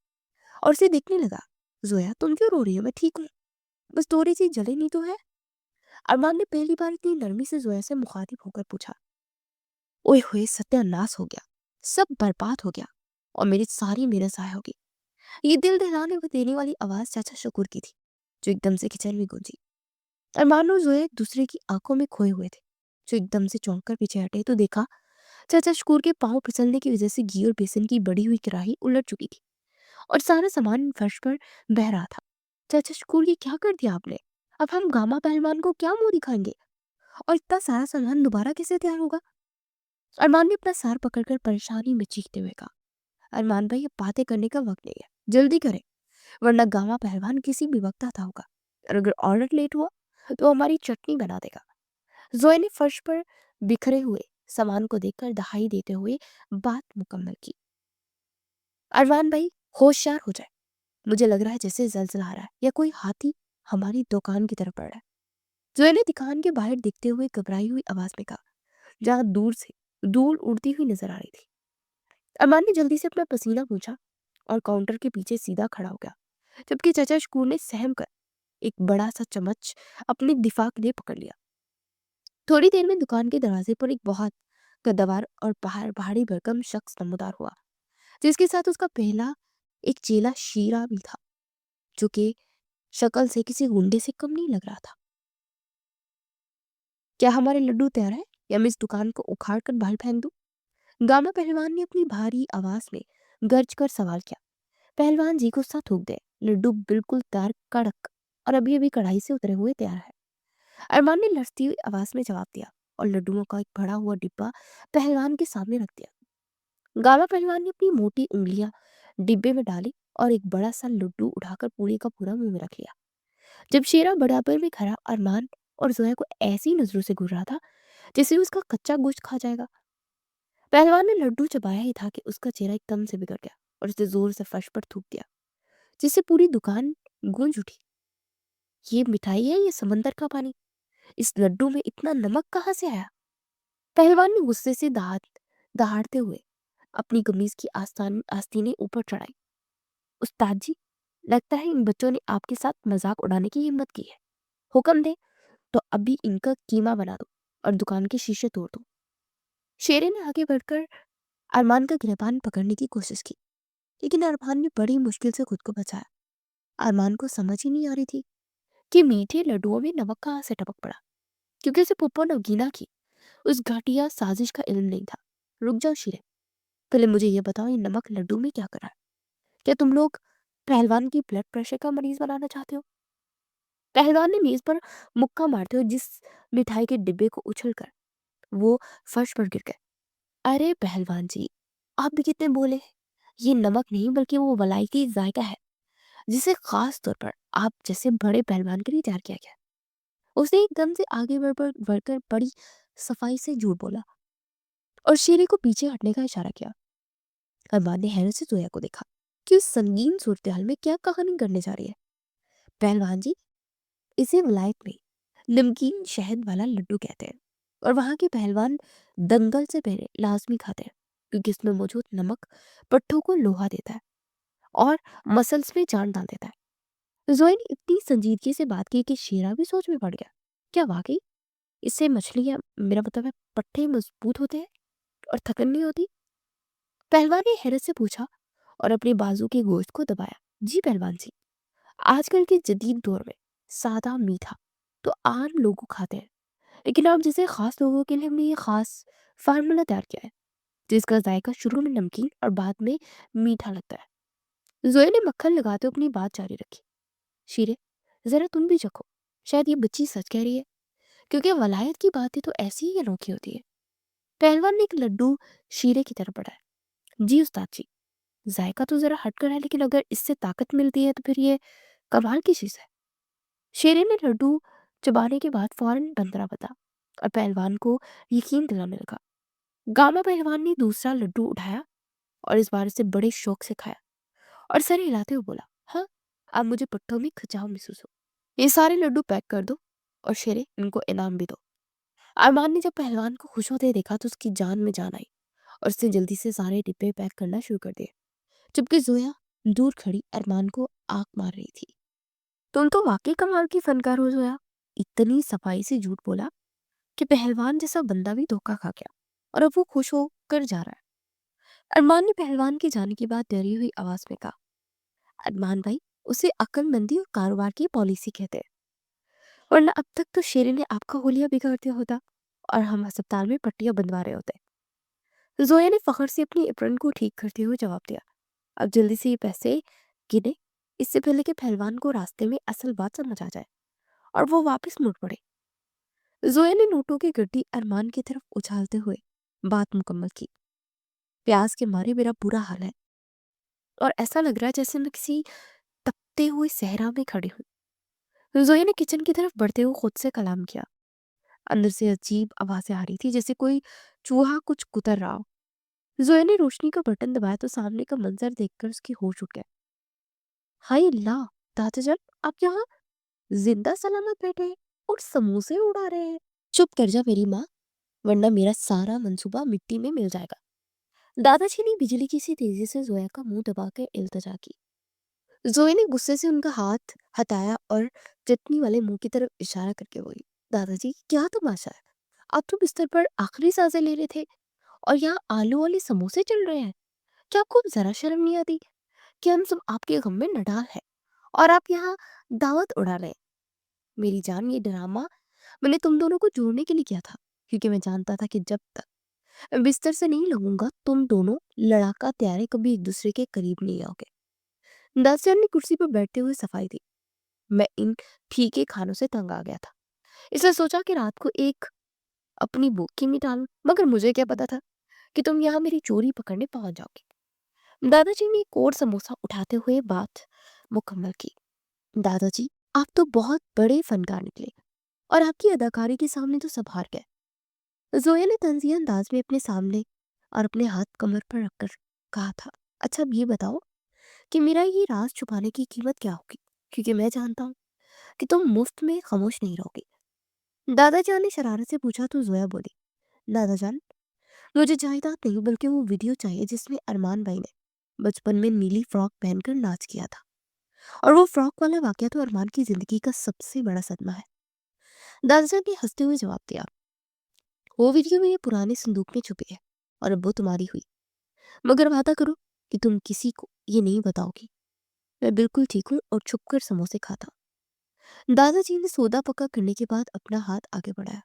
और उसे देखने लगा। जोया, तुम क्यों रो रही हो? मैं ठीक हूँ, बस थोड़ी सी जले नहीं तो है। अरमान ने पहली बार इतनी नरमी से जोया से मुखातिब होकर पूछा। ओए होए, सत्यानाश हो गया, सब बर्बाद हो गया और मेरी सारी मेहनत ज़ाया होगी। ये दिल दहलाने व देने वाली आवाज चाचा शकूर की थी, जो एकदम से किचन में गूंजी। अरमान और जोया एक दूसरे की आंखों में खोए हुए थे। जो एकदम से चौंक कर पीछे हटे तो देखा चाचा शकूर के पांव फिसलने की वजह से घी और बेसन की बड़ी हुई कढ़ाई उलट चुकी थी और सारा सामान फर्श पर बह रहा था। चाचा शकूर, ये क्या कर दिया आपने? अब हम गामा पहलवान को क्या मुंह दिखाएंगे और इतना सारा सामान दोबारा कैसे तैयार होगा? अरमान ने अपना सर पकड़कर परेशानी में चीखते हुए कहा। अरमान भाई, अब बातें करने का वक्त नहीं है, जल्दी करें, वरना गामा पहलवान किसी भी वक्त आता होगा और अगर ऑर्डर लेट हुआ तो हमारी चटनी बना देगा। जोए ने फर्श पर बिखरे हुए सामान को देखकर दहाई देते हुए बात मुकम्मल की। अरमान भाई, होशियार हो जाए, मुझे लग रहा है जैसे जलजला आ रहा है या कोई हाथी हमारी दुकान की तरफ बढ़ रहा है। जोए ने दुकान के बाहर दिखते हुए घबराई हुई आवाज में कहा, जहां दूर से धूल उड़ती हुई नजर आ रही थी। अरमान ने जल्दी से अपना पसीना पूछा और काउंटर के पीछे सीधा खड़ा हो गया, जबकि चाचा शकूर ने सहम कर एक बड़ा सा चम्मच अपने दिफा के लिए पकड़ लिया। थोड़ी देर में दुकान के दरवाजे पर एक बहुत कद्दावर और पहाड़ी भरकम शख्स नमूदार हुआ, जिसके साथ उसका पहला एक चेला शीरा भी था, जो कि शक्ल से किसी गुंडे से कम नहीं लग रहा था। क्या हमारे लड्डू तैयार है या मैं इस दुकान को उखाड़ कर बाहर फेंक दूं? गामा पहलवान ने अपनी भारी आवाज में गर्ज कर सवाल किया। पहलवान जी, गुस्सा थूक दे, लड्डू बिल्कुल तैयार, कड़क और अभी अभी कढ़ाई से उतरे हुए तैयार है। अरमान ने लड़ती हुई आवाज में जवाब दिया और लड्डुओं का एक भरा हुआ डिब्बा पहलवान के सामने रख दिया। गाला पहलवान ने अपनी मोटी उंगलियां डिब्बे में डाली और एक बड़ा सा लड्डू उठाकर पूरी का पूरा मुंह में रख लिया। जब शेरा बराबर में खड़ा अरमान और जोया को ऐसी नजरों से घूर रहा था जैसे वो उसका कच्चा गोश्त खा जाएगा। पहलवान ने लड्डू चबाया ही था कि उसका चेहरा एकदम से बिगड़ गया और उसने जोर से फर्श पर थूक दिया, जिससे पूरी दुकान गूंज उठी। ये मिठाई है ये समंदर का पानी? इस लड्डू में इतना नमक कहाँ से आया? पहलवान ने गुस्से से दांत दहाड़ते हुए अपनी कमीज की आस्तीनें ऊपर चढ़ाई। उस्ताद जी, लगता है इन बच्चों ने आपके साथ मजाक उड़ाने की हिम्मत की है। हुक्म दे तो अभी इनका कीमा बना दो और दुकान के शीशे तोड़ दो। शेरे ने आगे बढ़कर अरमान का गिरबान पकड़ने की कोशिश की, लेकिन अरमान ने बड़ी मुश्किल से खुद को बचाया। अरमान को समझ ही नहीं आ रही थी कि मीठे लड्डुओं में नमक कहाँ से टपक पड़ा, क्योंकि उसे पुप्पो नगीना की उस घटिया साजिश का इल्म नहीं था। रुक जाओ शीरे, पहले मुझे ये बताओ, ये नमक लड्डू में क्या करा है? क्या तुम लोग पहलवान की ब्लड प्रेशर का मरीज बनाना चाहते हो? पहलवान ने मेज पर मुक्का मारते हुए जिस मिठाई के डिब्बे को उछलकर वो फर्श पर गिर गए। अरे पहलवान जी, आप भी कितने बोले। ये नमक नहीं बल्कि वो वलायती जायका है, जिसे खास तौर पर आप जैसे बड़े पहलवान के लिए तैयार किया गया। उसने एकदम से आगे बढ़कर बड़ी सफाई से झूठ बोला और शेरे को पीछे हटने का इशारा किया। अरमान ने हैरत से जोया को देखा कि उस संगीन सूरत में क्या कहानी करने जा रही है। पहलवान जी, इसे वलायत में नमकीन शहद वाला लड्डू कहते हैं और वहां के पहलवान दंगल से पहले लाजमी खाते हैं, क्योंकि इसमें मौजूद नमक पट्टों को लोहा देता है और मसल्स में जान डाल देता है। जोया ने इतनी संजीदगी से बात की कि शेरा भी सोच में पड़ गया। क्या वाकई इससे मछलियां, मेरा मतलब है पट्टे, मजबूत होते हैं और थकन नहीं होती? पहलवान ने हैरत से पूछा और अपने बाजू के गोश्त को दबाया। जी पहलवान जी, आजकल के जदीद दौर में सादा मीठा तो आम लोग खाते हैं, लेकिन आप जैसे खास लोगों के लिए हमने ये खास फार्मूला तैयार किया है, जिसका जायका शुरू में नमकीन और बाद में मीठा लगता है। जोया ने मक्खन लगाते हुए अपनी बात जारी रखी। शीरे, जरा तुम भी चखो, शायद ये बच्ची सच कह रही है, क्योंकि वलायत की बातें तो ऐसी ही अनोखी होती है। पहलवान ने एक लड्डू शीरे की तरफ बढ़ाया। जी उस्ताद जी, जायका तो जरा हटकर है, लेकिन अगर इससे ताकत मिलती है तो फिर ये कमाल की चीज है। शेरे ने लड्डू चबाने के बाद फौरन बंदरा बता और पहलवान को यकीन दिलाने लगा। गामा पहलवान ने दूसरा लड्डू उठाया और इस बार इसे बड़े शौक से खाया और सर हिलाते हुए बोला, हाँ, अब मुझे पट्टों में खिंचाव महसूस हो। ये सारे लड्डू पैक कर दो और शेरे, इनको इनाम भी दो। अरमान ने जब पहलवान को खुश होते देखा तो उसकी जान में जान आई और उसने जल्दी से सारे डिब्बे पैक करना शुरू कर दिए, जबकि जोया दूर खड़ी अरमान को आंख मार रही थी। तुम तो वाकई कमाल की फनकार हो जोया, इतनी सफाई से झूठ बोला कि पहलवान जैसा बंदा भी धोखा खा गया और अब वो खुश होकर जा रहा है। अरमान ने पहलवान के जाने के बाद डरी हुई आवाज में कहा, अरमान भाई, उसे अक्लमंदी और कारोबार की पॉलिसी कहते हैं, वरना अब तक तो शेरे ने आपका होलिया बिगाड़ दिया होता और हम अस्पताल में पट्टियां बंधवा रहे होते। जोया ने फखर से अपनी एप्रन को ठीक करते हुए जवाब दिया, अब जल्दी से ये पैसे गिने, इससे पहले कि पहलवान को रास्ते में असल बात समझ आ जाए और वो वापस मुड़ पड़े। जोया ने नोटों की गड्डी अरमान की तरफ उछालते हुए बात मुकम्मल की। प्यास के मारे मेरा बुरा हाल है और ऐसा लग रहा है जैसे मैं किसी तपते हुए सहरा में खड़ी हूँ। जोया ने किचन की तरफ बढ़ते हुए खुद से कलाम किया। अंदर से अजीब आवाजें आ रही थी, जैसे कोई चूहा कुछ कुतर रहा हो। जोया ने रोशनी का बटन दबाया तो सामने का मंजर देखकर उसकी होश उड़ गया। हाय अल्लाह, दादाजान, आप यहाँ जिंदा सलामत बैठे हैं और समोसे उड़ा रहे हैं। चुप कर जा मेरी माँ, वरना मेरा सारा मंसूबा मिट्टी में मिल जाएगा। दादाजी ने बिजली की सी तेजी से जोया का मुंह दबा कर इल्तिजा की। जोया ने गुस्से से उनका हाथ हटाया और चटनी वाले मुंह की तरफ इशारा करके बोली, दादाजी क्या तमाशा है, आप तो बिस्तर पर आखिरी सांसें ले रहे थे और यहाँ आलू वाले समोसे चल रहे हैं। क्या आपको जरा शर्म नहीं आती कि हम सब आपके गम में नडाल है और आप यहाँ दावत उड़ा रहे हैं। मेरी जान, ये ड्रामा मैंने तुम दोनों को जोड़ने के लिए किया था, क्योंकि मैं जानता था कि जब तक बिस्तर से नहीं लगूंगा तुम दोनों लड़ाका तैयारी कभी एक दूसरे के करीब नहीं आओगे। दासचंद ने कुर्सी पर बैठते हुए सफाई दी, मैं इन फीके खानों से तंग आ गया था, इसलिए सोचा कि रात को एक अपनी भूख की मिटालूं, मगर मुझे क्या पता था कि तुम यहाँ मेरी चोरी पकड़ने पहुंच जाओगे। दादाजी ने एक और समोसा उठाते हुए बात मुकम्मल की। दादाजी, आप तो बहुत बड़े फनकार निकले और आपकी अदाकारी के सामने तो सब हार गए। जोया ने तंजिया अंदाज में अपने सामने और अपने हाथ कमर पर रखकर कहा था, अच्छा अब ये बताओ कि मेरा ये राज छुपाने की कीमत क्या होगी, क्योंकि मैं जानता हूँ कि तुम मुफ्त में खामोश नहीं रहोगे। दादाजान ने शरारत से पूछा तो जोया बोली, दादाजान, मुझे जायदाद नहीं बल्कि वो वीडियो चाहिए जिसमें अरमान भाई ने बचपन में नीली फ्रॉक पहनकर नाच किया था, और वो फ्रॉक वाला वाकया तो अरमान की जिंदगी का सबसे बड़ा सदमा है। दादाजान ने हंसते हुए जवाब दिया, वो वीडियो मेरे पुराने संदूक में छुपी है और अब वो तुम्हारी हुई, मगर वादा करो कि तुम किसी को ये नहीं बताओगी। मैं बिल्कुल ठीक हूँ और छुपकर समोसे खाता हूँ। दादाजी ने सौदा पक्का करने के बाद अपना हाथ आगे बढ़ाया।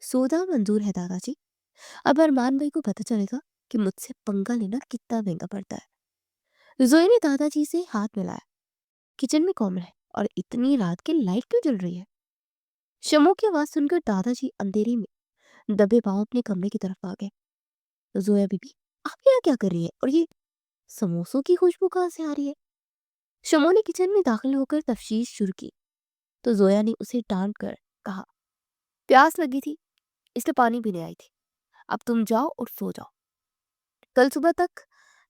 सौदा मंजूर है दादाजी, अब अरमान भाई को पता चलेगा कि मुझसे पंगा लेना कितना महंगा पड़ता है। जोए ने दादाजी से हाथ मिलाया। किचन में कौन है और इतनी रात के लाइट क्यों जल रही है? शमो की आवाज सुनकर दादाजी अंधेरे में दबे पांव अपने कमरे की तरफ आ गए। जोया बीबी, आप यहाँ क्या कर रही है और ये समोसों की खुशबू कहाँ से आ रही है? शमो ने किचन में दाखिल होकर तफ्तीश शुरू की तो जोया ने उसे डांट कर कहा, प्यास लगी थी इसलिए पानी पीने आई थी, अब तुम जाओ और सो जाओ। कल सुबह तक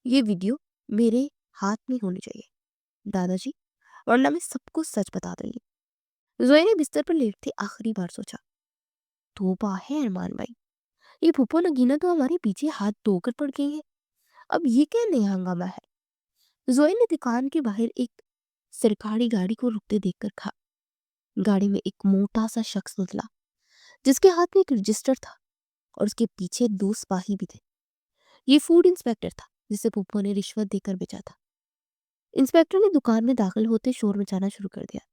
ये वीडियो मेरे हाथ में होनी चाहिए दादाजी, वरना मैं सबको सच बता दूंगी। जोया ने बिस्तर पर लेटते आखिरी बार सोचा, तौबा है अरमान भाई, ये फूफो नगीना तो हमारे पीछे हाथ धोकर पड़ गई है, अब ये क्या नया हंगामा है? जोया ने दुकान के बाहर एक सरकारी गाड़ी को रुकते देखकर कहा। गाड़ी में एक मोटा सा शख्स उतला, जिसके हाथ में एक रजिस्टर था और उसके पीछे दो सिपाही भी थे। ये फूड इंस्पेक्टर था जिसे पुप्पो ने रिश्वत देकर बेचा था। इंस्पेक्टर ने दुकान में दाखिल होते शोर मचाना शुरू कर दिया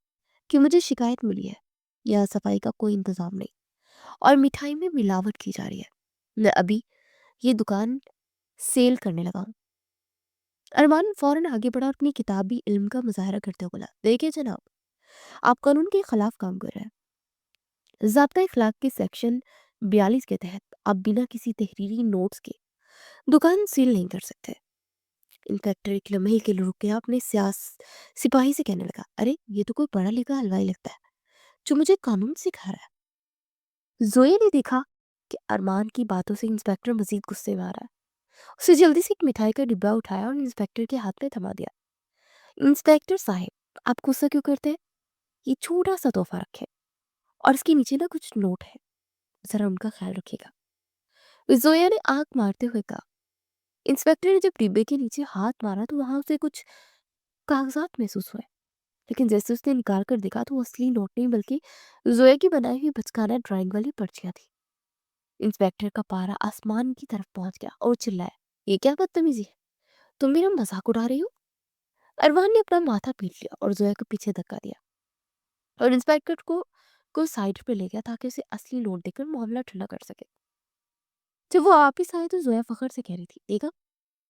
कि मुझे शिकायत मिली है, यह सफाई का कोई इंतजाम नहीं और मिठाई में मिलावट की जा रही है। मैं अभी ये दुकान सेल करने लगा हूँ। अरमान फौरन आगे बढ़ा और अपनी किताबी इल्म का मुजाहरा करते हुए बोला, देखिए जनाब, आप कानून के खिलाफ काम कर रहे हैं। ज़ाब्ता इखलाक के सेक्शन 42 के तहत आप बिना किसी तहरीरी नोट्स के दुकान सील नहीं कर सकते। इंस्पेक्टर एक लम्हे के लिए रुक गया, अपने सिपाही से कहने लगा, अरे ये तो कोई पढ़ा लिखा हलवाई लगता है जो मुझे कानून सिखा रहा है। जोए ने देखा कि अरमान की बातों से इंस्पेक्टर मजीद गुस्से में आ रहा है। उसे जल्दी से एक मिठाई का डिब्बा उठाया और इंस्पेक्टर के हाथ में थमा दिया। इंस्पेक्टर साहब, आप गुस्सा क्यों करते हैं? ये छोटा सा तोहफा रखें और इसके नीचे ना कुछ नोट है, ज़रा उनका ख्याल रखिएगा। जोया ने आँख मारते हुए कहा। इंस्पेक्टर ने जब डिब्बे के नीचे हाथ मारा तो वहां उसे कुछ कागजात महसूस हुए, लेकिन जैसे उसने निकाल कर देखा तो वो असली नोट नहीं बल्कि जोया की बनाई हुई बचकाना ड्राइंग वाली पर्चियां थी। इंस्पेक्टर का पारा आसमान की तरफ पहुंच गया और चिल्लाया, ये क्या बदतमीजी है, तुम मेरा मजाक उड़ा रही हो? अरवान ने अपना माथा पीट लिया और जोया को पीछे धक्का दिया और इंस्पेक्टर को साइड पे ले गया ताकि उसे असली नोट देकर मामला ठंडा कर सके। जब वो वापिस आए तो जोया फखर से कह रही थी, देखा,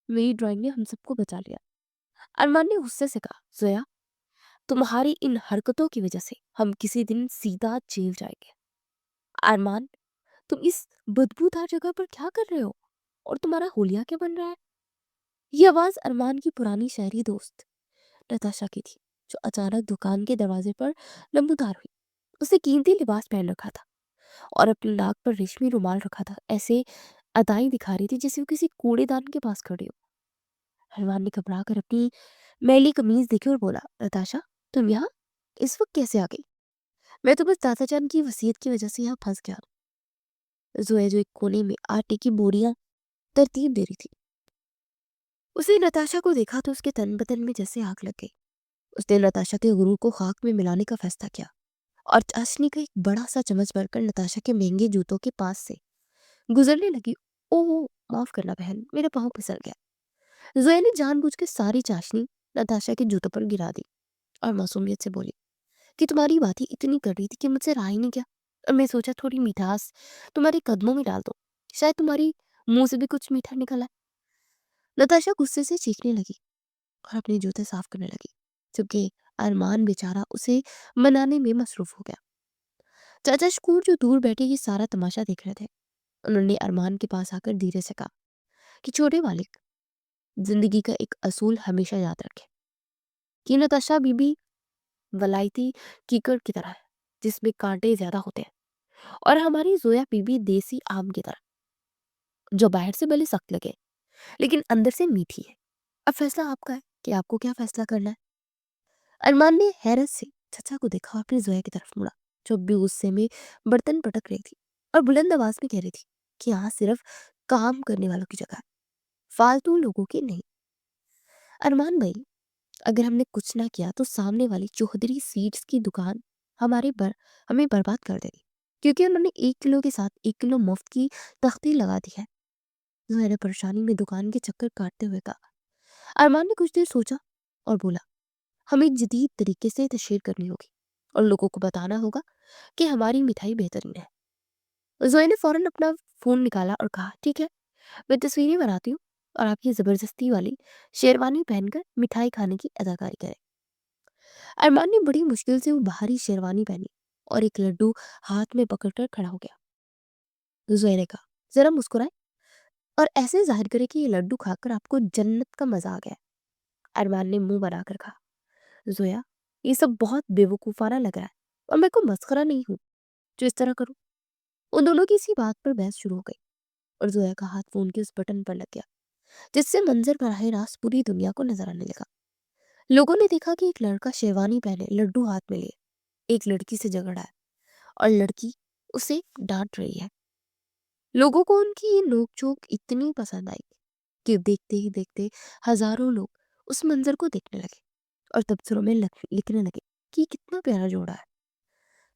मेरी ड्राइंग ने हम सबको बचा लिया। अरमान ने गुस्से से कहा, जोया, तुम्हारी इन हरकतों की वजह से हम किसी दिन सीधा जेल जाएंगे। अरमान, तुम इस बदबूदार जगह पर क्या कर रहे हो और तुम्हारा होलिया क्या बन रहा है? ये आवाज अरमान की पुरानी शहरी दोस्त नताशा की थी, जो अचानक दुकान के दरवाजे पर नमूदार हुई। उसने कीमती लिबास पहन रखा था और अपने नाक पर रेशमी रुमाल रखा था, ऐसे अदाएं दिखा रही थी जैसे वो किसी कूड़ेदान के पास खड़ी हो। अरमान ने घबरा कर अपनी मैली कमीज देखी और बोला, नताशा, तुम यहाँ इस वक्त कैसे आ गई? मैं तो बस दादा जान की वसीयत की वजह से यहाँ फंस गया। जोया, जो एक कोने में आटे की बोरियां तरतीब दे रही थी, उसने नताशा को देखा तो उसके तन बदन में जैसे आग लग गई। उसने नताशा के गुरूर को खाक में मिलाने का फैसला किया और चाशनी का एक बड़ा सा चम्मच भरकर नताशा के महंगे जूतों के पास से गुजरने लगी। ओह, माफ करना बहन, मेरा पाँव फिसल गया। जोया ने जानबूझ के सारी चाशनी नताशा के जूतों पर गिरा दी और मासूमियत से बोली कि तुम्हारी बात ही इतनी कर रही थी कि मुझसे रहा ही नहीं गया, और मैं सोचा थोड़ी मिठास तुम्हारे कदमों में डाल दो, शायद तुम्हारी मुंह से भी कुछ मीठा निकला। नताशा गुस्से से चीखने लगी और अपने जूते साफ करने लगी, जबकि अरमान बेचारा उसे मनाने में मसरूफ हो गया। चाचा शकूर, जो दूर बैठे ये सारा तमाशा देख रहे थे, उन्होंने अरमान के पास आकर धीरे से कहा कि छोटे मालिक, जिंदगी का एक असूल हमेशा याद रखें कि नताशा बीबी वलायती कीकड़ की तरह है, जिसमें कांटे ज्यादा होते हैं, और हमारी जोया बीबी देसी आम की तरह, जो बाहर से भले सख्त लगे लेकिन अंदर से मीठी है। अब फैसला आपका है कि आपको क्या फैसला करना है। अरमान ने हैरत से चचा को देखा और अपनी जोया की तरफ मुड़ा, जो अब भी गुस्से में बर्तन पटक रही थी और बुलंद आवाज में कह रही थी कि यहाँ सिर्फ काम करने वालों की जगह है, फालतू लोगों की नहीं। अरमान भाई, अगर हमने कुछ ना किया तो सामने वाली चौधरी सीड्स की दुकान हमारे बर हमें बर्बाद कर देगी, क्योंकि उन्होंने 1 किलो के साथ 1 किलो मुफ्त की तख्ती लगा दी है। जोया ने परेशानी में दुकान के चक्कर काटते हुए कहा। अरमान ने कुछ देर सोचा और बोला, हमें जदीद तरीके से तशहीर करनी होगी और लोगों को बताना होगा कि हमारी मिठाई बेहतरीन है। जोया ने फौरन अपना फोन निकाला और कहा, ठीक है, मैं तस्वीरें बनाती हूँ और आप ये जबरदस्ती वाली शेरवानी पहनकर मिठाई खाने की अदाकारी करें। अरमान ने बड़ी मुश्किल से वो बाहरी शेरवानी पहनी और एक लड्डू हाथ में पकड़कर खड़ा हो गया। जोया ने कहा, जरा मुस्कुराए और ऐसे जाहिर करे कि ये लड्डू खाकर आपको जन्नत का मजा आ गया। अरमान ने मुंह बनाकर कहा, जोया, ये सब बहुत बेवकूफाना लग रहा है और मैं कोई मस्खरा नहीं हूँ जो इस तरह करूँ। उन दोनों की इसी बात पर बहस शुरू हो गई और जोया का हाथ फोन के उस बटन पर लग गया, जिससे मंजर बराह रास्त पूरी दुनिया को नजर आने लगा। लोगों ने देखा कि एक लड़का शेरवानी पहने लड्डू हाथ में लिए एक लड़की से झगड़ा है और लड़की उसे डांट रही है। लोगों को उनकी ये नोकझोंक इतनी पसंद आई कि देखते ही देखते हजारों लोग उस मंजर को देखने लगे और तबसरों में लिखने लगे कि ये कितना प्यारा जोड़ा है।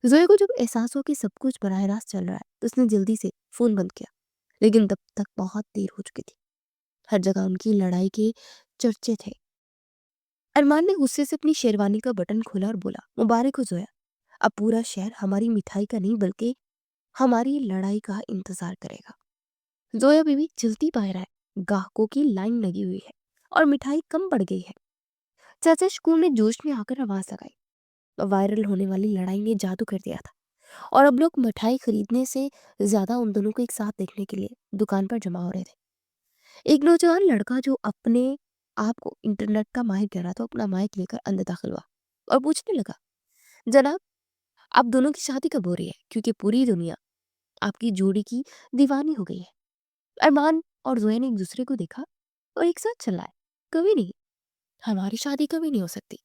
जोया को जब एहसास हो कि सब कुछ बराह रास्त चल रहा है तो उसने जल्दी से फोन बंद किया, लेकिन तब तक बहुत देर हो चुकी थी। हर जगह उनकी लड़ाई के चर्चे थे। अरमान ने गुस्से से अपनी शेरवानी का बटन खोला और बोला, मुबारक हो जोया, अब पूरा शहर हमारी मिठाई का नहीं बल्कि हमारी लड़ाई का इंतजार करेगा। जोया बीबी जल्दी बाहर आए, ग्राहकों की लाइन लगी हुई है और मिठाई कम पड़ गई है। चाचा शकूर ने जोश में आकर आवाज लगाई। वायरल होने वाली लड़ाई ने जादू कर दिया था और अब लोग मिठाई खरीदने से ज्यादा उन दोनों को एक साथ देखने के लिए दुकान पर जमा हो रहे थे। एक नौजवान लड़का जो अपने आप को इंटरनेट का माहिर कह रहा था, अपना माइक लेकर अंदर दाखिल हुआ और पूछने लगा, जनाब, आप दोनों की शादी कब हो रही है, क्योंकि पूरी दुनिया आपकी जोड़ी की दीवानी हो गई है। अरमान और जोया ने एक दूसरे को देखा और एक साथ चिल्लाए, कभी नहीं, हमारी शादी कभी नहीं हो सकती।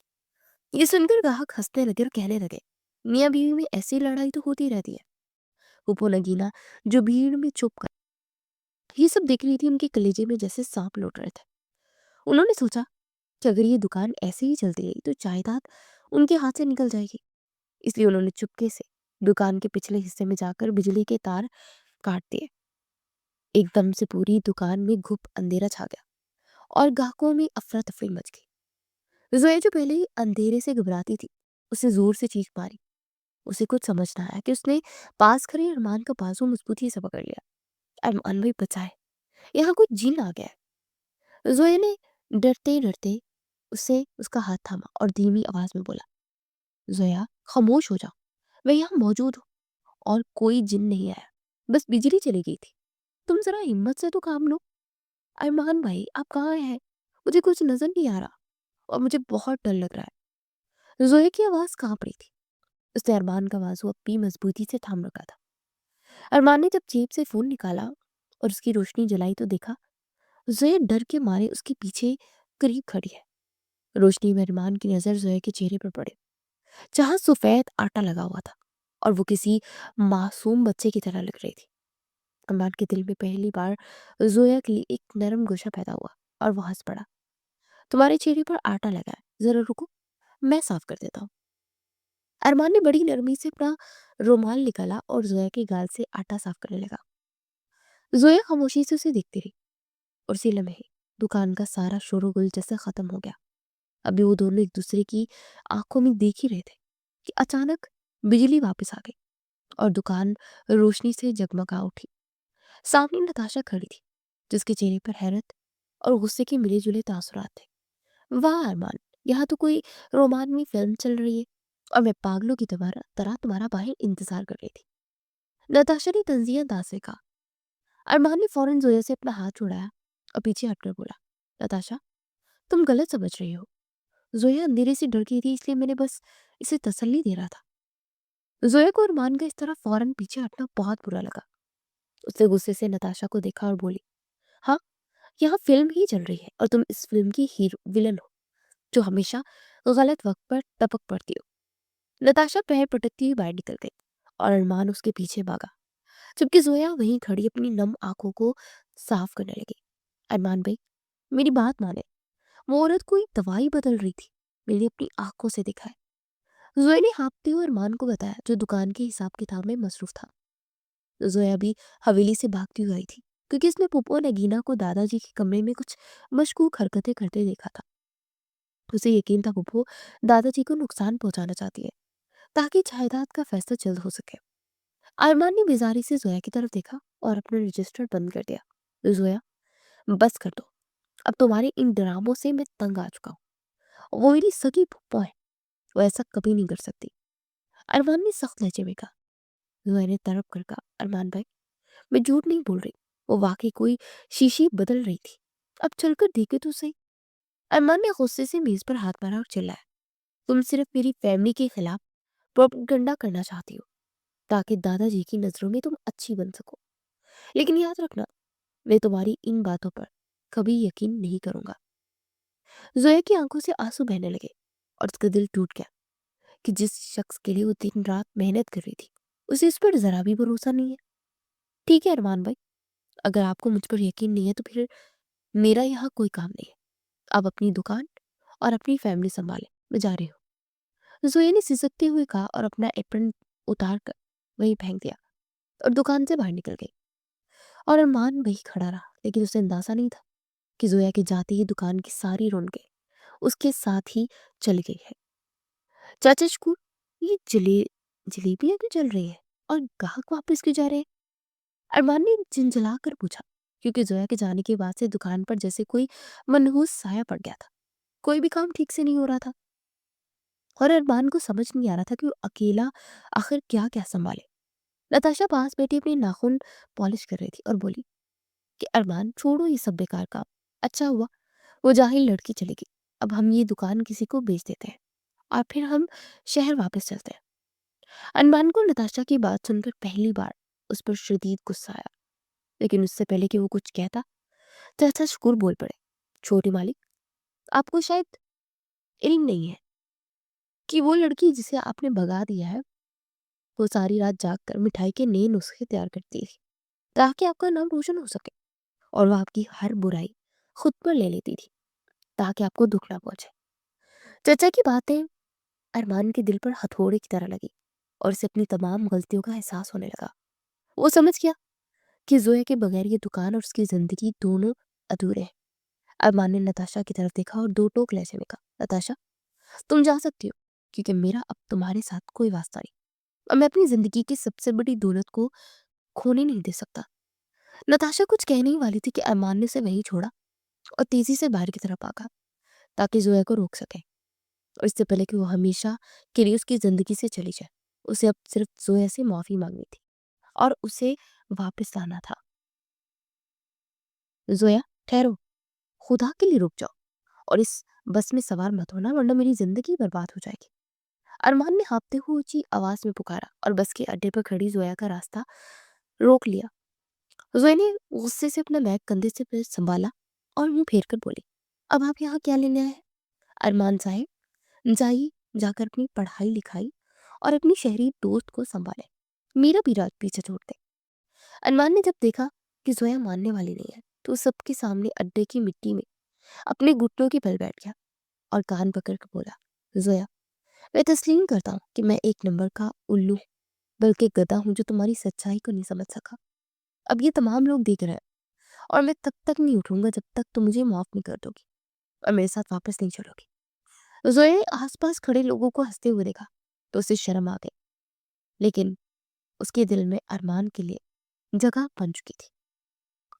ये सुनकर ग्राहक हंसने लगे और कहने लगे, मियाँ बीवी में ऐसी लड़ाई तो होती रहती है, फूफो नगीना जो भीड़ में चुप कर ये सब देख रही थी, उनके कलेजे में जैसे सांप लौट रहे थे। उन्होंने सोचा कि अगर ये दुकान ऐसे ही चलती रही तो जायदाद उनके हाथ से निकल जाएगी। इसलिए उन्होंने चुपके से दुकान के पिछले हिस्से में जाकर बिजली के तार काट दिए। एकदम से पूरी दुकान में घुप अंधेरा छा गया और ग्राहकों में अफरा तफरी मच गई। जोया जो पहले ही अंधेरे से घबराती थी, उसे जोर से चीख मारी। उसे कुछ समझ ना आया कि उसने पास खड़े अरमान का बाजू मजबूती से पकड़ लिया। अरमान भाई बचाए, यहाँ कोई जिन आ गया है। जोया ने डरते डरते उसे उसका हाथ थामा और धीमी आवाज में बोला, जोया खामोश हो जाओ, मैं यहाँ मौजूद हूँ और कोई जिन नहीं आया, बस बिजली चली गई थी। तुम जरा हिम्मत से तो काम लो। अरमान भाई आप कहाँ हैं? मुझे कुछ नजर नहीं आ रहा और मुझे बहुत डर लग रहा है। जोया की आवाज कांप रही थी। उसने अरमान का बाजू अपनी मजबूती से थाम रखा था। अरमान ने जब जेब से फोन निकाला और उसकी रोशनी जलाई तो देखा जोया डर के मारे उसके पीछे करीब खड़ी है। रोशनी में अरमान की नजर जोया के चेहरे पर पड़े, जहां सफेद आटा लगा हुआ था और वो किसी मासूम बच्चे की तरह लग रही थी। अरमान के दिल में पहली बार जोया के लिए एक नरम गुस्सा पैदा हुआ और वो हंस पड़ा। तुम्हारे चेहरे पर आटा लगा है, जरा रुको, मैं साफ कर देता हूँ। अरमान ने बड़ी नरमी से अपना रुमाल निकाला और जोया के गाल से आटा साफ करने लगा। जोया खामोशी से उसे देखती रही और उसी लम्हे दुकान का सारा शोरगुल जैसे खत्म हो गया। अभी वो दोनों एक दूसरे की आंखों में देख ही रहे थे कि अचानक बिजली वापस आ गई और दुकान रोशनी से जगमगा उठी। सामने नताशा खड़ी थी, जिसके चेहरे पर हैरत और गुस्से के मिले जुले तासुरात थे। वाह अरमान, यहाँ तो कोई रोमांचक फिल्म चल रही है और मैं पागलों की तरह तुम्हारा बाहर इंतजार कर रही थी। नताशा ने तंजिया दास से कहा। अरमान ने फौरन जोया से अपना हाथ छुड़ाया और पीछे हटकर बोला, नताशा तुम गलत समझ रही हो। जोया अंधेरे से डर गई थी, इसलिए मैंने बस इसे तसल्ली दे रहा था। जोया को अरमान का इस तरह फौरन पीछे हटना बहुत बुरा लगा। उसने गुस्से से नताशा को देखा और बोली, हाँ, यहाँ फिल्म ही चल रही है और तुम इस फिल्म की हीरो विलन हो, जो हमेशा गलत वक्त पर टपक पड़ती हो। नताशा पैर पटकती हुई बाहर निकल गई और अरमान उसके पीछे भागा, जबकि जोया वहीं खड़ी अपनी नम आंखों को साफ करने लगी। अरमान भाई मेरी बात माने, वो औरत कोई दवाई बदल रही थी, मैंने अपनी आंखों से देखा है। जोया ने हाँफते हुए अरमान को बताया, जो दुकान के हिसाब किताब में मसरूफ था। जोया भी हवेली से भागती हुई आई थी, क्योंकि इसने पुप्पो नगीना को दादाजी के कमरे में कुछ मशकूक हरकतें करते देखा था। उसे यकीन था पुप्पो दादाजी को नुकसान पहुंचाना चाहती है, ताकि जायदाद का फैसला जल्द हो सके। अरमान ने बेजारी से जोया की तरफ देखा और अपना रजिस्टर बंद कर दिया। जोया बस कर दो, अब तुम्हारे इन ड्रामों से मैं तंग आ चुका हूँ। वो मेरी सगी पुप्पो है, वो ऐसा कभी नहीं कर सकती। अरमान ने सख्त लहजे में कहा। जोया ने तड़प कर कहा, अरमान भाई मैं झूठ नहीं बोल रही, वो वाकई कोई शीशी बदल रही थी, अब चलकर देखे तो सही। अरमान ने गुस्से से मेज पर हाथ मारा और चिल्लाया, तुम सिर्फ मेरी फैमिली के खिलाफ प्रोपेगेंडा करना चाहती हो, ताकि दादाजी की नजरों में तुम अच्छी बन सको। लेकिन याद रखना, मैं तुम्हारी इन बातों पर कभी यकीन नहीं करूंगा। जोया की आंखों से आंसू बहने लगे और उसका दिल टूट गया कि जिस शख्स के लिए वो दिन रात मेहनत कर रही थी, उसे इस पर जरा भी भरोसा नहीं है। ठीक है अरमान भाई, अगर आपको मुझ पर यकीन नहीं है तो फिर मेरा यहाँ कोई काम नहीं है। आप अपनी दुकान और अपनी फैमिली संभालें, मैं जा रही हूँ। जोया ने सिसकते हुए कहा और अपना एप्रन उतार कर वहीं फेंक दिया और दुकान से बाहर निकल गई। और अरमान वही खड़ा रहा, लेकिन उसे अंदाजा नहीं था कि जोया के जाते ही दुकान की सारी रौनकें उसके साथ ही चली गई है। चाचा शकूर, ये जलेबियां क्यों चल रही है और ग्राहक वापस क्यों जा रहे हैं? अरमान ने झिंझला कर पूछा, क्योंकि जोया के जाने के बाद से दुकान पर जैसे कोई मनहूस साया पड़ गया था। कोई भी काम ठीक से नहीं हो रहा था और अरमान को समझ नहीं आ रहा था कि वो अकेला आखिर क्या क्या संभाले। नताशा पास बैठी अपने नाखून पॉलिश कर रही थी और बोली कि अरमान छोड़ो ये सब बेकार काम। अच्छा हुआ वो जाहिल लड़की चली गई, अब हम ये दुकान किसी को बेच देते हैं और फिर हम शहर वापस चलते हैं। अरमान को नताशा की बात सुनकर पहली बार उस पर शदीद गुस्सा आया, लेकिन उससे पहले कि वो कुछ कहता चाचा शकूर बोल पड़े, छोटी मालिक, आपको शायद इल्म नहीं है कि वो लड़की जिसे आपने भगा दिया है वो सारी रात जागकर मिठाई के नए नुस्खे तैयार करती थी ताकि आपका नाम रोशन हो सके। और वो आपकी हर बुराई खुद पर ले लेती थी ताकि आपको दुख ना पहुंचे। चचा की बातें अरमान के दिल पर हथौड़े की तरह लगी और उसे अपनी तमाम गलतियों का एहसास होने लगा। वो समझ गया कि जोया के बगैर ये दुकान और उसकी जिंदगी दोनों अधूरे हैं। अरमान ने नताशा की तरफ देखा और दो टोक लहजे में कहा, नताशा, तुम जा सकती हो, क्योंकि मेरा अब तुम्हारे साथ कोई वास्ता नहीं और मैं अपनी जिंदगी की सबसे बड़ी दौलत को खोने नहीं दे सकता। नताशा कुछ कहने ही वाली थी कि अरमान ने उसे वहीं छोड़ा और तेजी से बाहर की तरफ भागा ताकि जोया को रोक सके। और इससे पहले कि वो हमेशा के लिए उसकी जिंदगी से चली जाए, उसे अब सिर्फ जोया से माफी मांगनी थी और उसे वापस लाना था। जोया, ठहरो, खुदा के लिए रुक जाओ और इस बस में सवार मत होना, वरना मेरी जिंदगी बर्बाद हो जाएगी। अरमान ने हाँफते हुए ऊंची आवाज में पुकारा और बस के अड्डे पर खड़ी जोया का रास्ता रोक लिया। जोया ने गुस्से से अपना बैग कंधे से फिर संभाला और मुंह फेर कर बोली, अब आप यहाँ क्या लेने आए हैं? अरमान साहब, जाइए, जाकर अपनी पढ़ाई लिखाई और अपनी शहरी दोस्त को संभाले, मेरा भी राज पीछे छोड़ दे। अरमान ने जब देखा कि जोया मानने वाली नहीं है तो सबके सामने अड्डे की मिट्टी में अपने घुटनों के बल बैठ गया और कान पकड़ कर बोला, जोया, मैं तस्लीम करता हूँ कि मैं एक नंबर का उल्लू हूँ, बल्कि गधा हूँ जो तुम्हारी सच्चाई को नहीं समझ सका। अब ये तमाम लोग देख रहे हैं और मैं तब तक नहीं उठूंगा जब तक तुम मुझे माफ नहीं कर दोगी और मेरे साथ वापस नहीं चलोगी। जोया ने आसपास खड़े लोगों को हंसते हुए देखा तो उसे शर्म आ गई, लेकिन उसके दिल में अरमान के लिए जगह बन चुकी थी।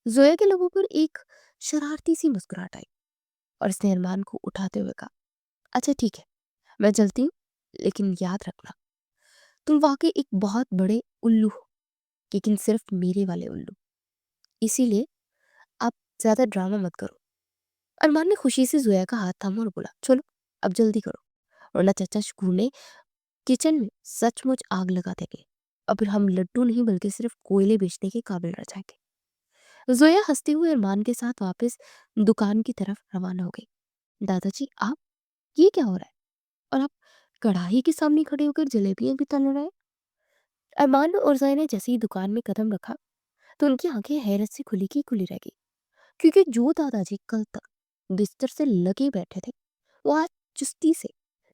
जोया के लोगों पर एक शरारती सी मुस्कुराहट आई और इसने अरमान को उठाते हुए कहा, अच्छा ठीक है, मैं चलती हूँ, लेकिन याद रखना, तुम वाकई एक बहुत बड़े उल्लू हो, लेकिन सिर्फ मेरे वाले उल्लू। इसीलिए आप ज्यादा ड्रामा मत करो। अरमान ने खुशी से जोया का हाथ थामा और बोला, चलो अब जल्दी करो, वरना चाचा शकूर ने किचन में सचमुच आग लगा देंगे और फिर हम लड्डू नहीं बल्कि सिर्फ कोयले बेचने के काबिल रह जाएंगे। जोया हंसते हुए अरमान के साथ वापस दुकान की तरफ रवाना हो गई। दादाजी, आप, ये क्या हो रहा है? और आप कढ़ाई के सामने खड़े होकर जलेबियां भी तल रहे हैं? अरमान और जोया ने जैसे ही दुकान में कदम रखा तो उनकी आंखें हैरत से खुली की खुली रह गई, क्योंकि जो दादाजी कल तक बिस्तर से लगे बैठे थे वो आज चुस्ती से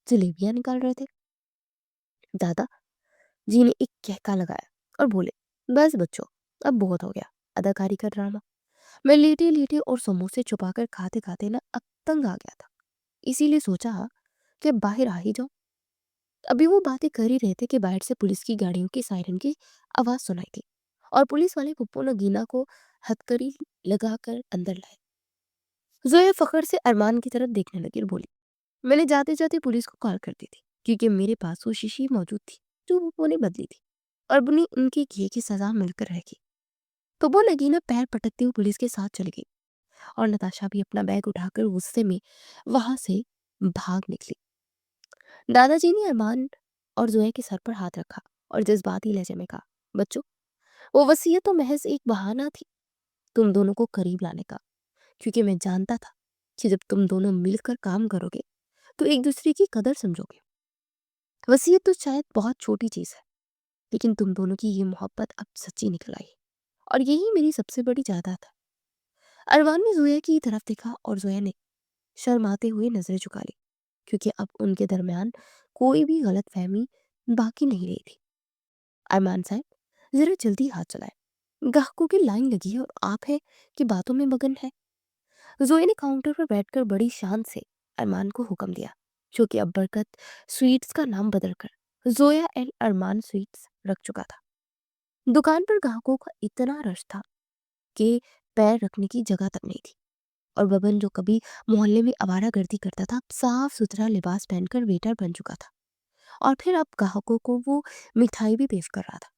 जलेबियां निकाल रहे थे। दादा जी ने एक कहका लगाया और बोले, बस बच्चों, अब बहुत हो गया अदाकारी का ड्रामा। मैं लेटे लेटे और समोसे छुपाकर खाते खाते ना अब तंग आ गया था, इसीलिए सोचा कि बाहर आ ही जाओ। अभी वो बातें कर ही रहे थे कि बाहर से पुलिस की गाड़ियों की सायरन की आवाज सुनाई थी और पुलिस वाले पप्पू नगीना को हथकड़ी लगाकर अंदर लाए। जोया फखर से अरमान की तरफ देखने लगी और बोली, मैंने जाते जाते पुलिस को कॉल कर दी थी, क्योंकि मेरे पास वो शीशी मौजूद थी जो पप्पू ने बदली थी और बुनी उनके किए की सजा मिलकर रहेगी। पप्पू नगीना पैर पटकती हुई पुलिस के साथ चली गई और नताशा भी अपना बैग उठाकर गुस्से में वहां से भाग निकली। दादाजी ने अरमान और जोया के सर पर हाथ रखा और जज्बाती लहजे में कहा, बच्चों, वो वसीयत तो महज एक बहाना थी तुम दोनों को करीब लाने का, क्योंकि मैं जानता था कि जब तुम दोनों मिलकर काम करोगे तो एक दूसरे की कदर समझोगे। वसीयत तो शायद बहुत छोटी चीज है, लेकिन तुम दोनों की ये मोहब्बत अब सच्ची निकल आई और यही मेरी सबसे बड़ी जायदाद है। अरमान ने जोया की तरफ देखा और जोया ने शर्माते हुए नजरें झुका ली, क्योंकि अब उनके दरमियान कोई भी गलत फहमी बाकी नहीं रही थी। अरमान साहब, जरा जल्दी हाथ चलाएं, ग्राहकों की लाइन लगी है और आप है कि बातों में मगन है। जोया ने काउंटर पर बैठकर बड़ी शान से अरमान को हुक्म दिया, जो कि अब बरकत स्वीट्स का नाम बदलकर जोया एंड अरमान स्वीट्स रख चुका था। दुकान पर ग्राहकों का इतना रश था कि पैर रखने की जगह तक नहीं थी और बबन, जो कभी मोहल्ले में आवारागर्दी करता था, अब साफ सुथरा लिबास पहनकर वेटर बन चुका था और फिर अब ग्राहकों को वो मिठाई भी पेश कर रहा था।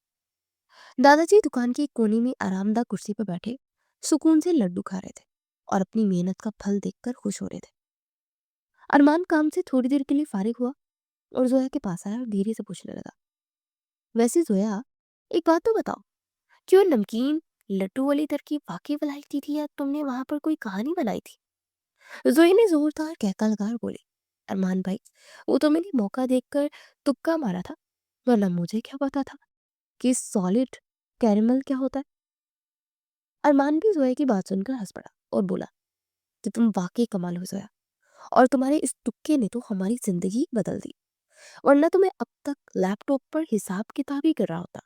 दादाजी दुकान के एक कोने में आरामदायक कुर्सी पर बैठे सुकून से लड्डू खा रहे थे और अपनी मेहनत का फल देखकर खुश हो रहे थे। अरमान काम से थोड़ी देर के लिए फारिग हुआ और जोया के पास आया और धीरे से पूछने लगा, वैसे जोया, एक बात तो बताओ, क्यों नमकीन लड्डू वाली तरकीब वाकई बनाई थी या तुमने वहां पर कोई कहानी बनाई थी? जोया ने जोरदार कहका लगा और बोली, अरमान भाई, वो तो मैंने मौका देखकर तुक्का मारा था, वरना मुझे क्या पता था कि सॉलिड कैरेमल क्या होता है। अरमान भी जोया की बात सुनकर हंस पड़ा और बोला कि तुम वाकई कमाल हो जोया, और तुम्हारे इस तुक्के ने तो हमारी जिंदगी बदल दी, वरना तो मैं अब तक लैपटॉप पर हिसाब किताब ही कर रहा होता।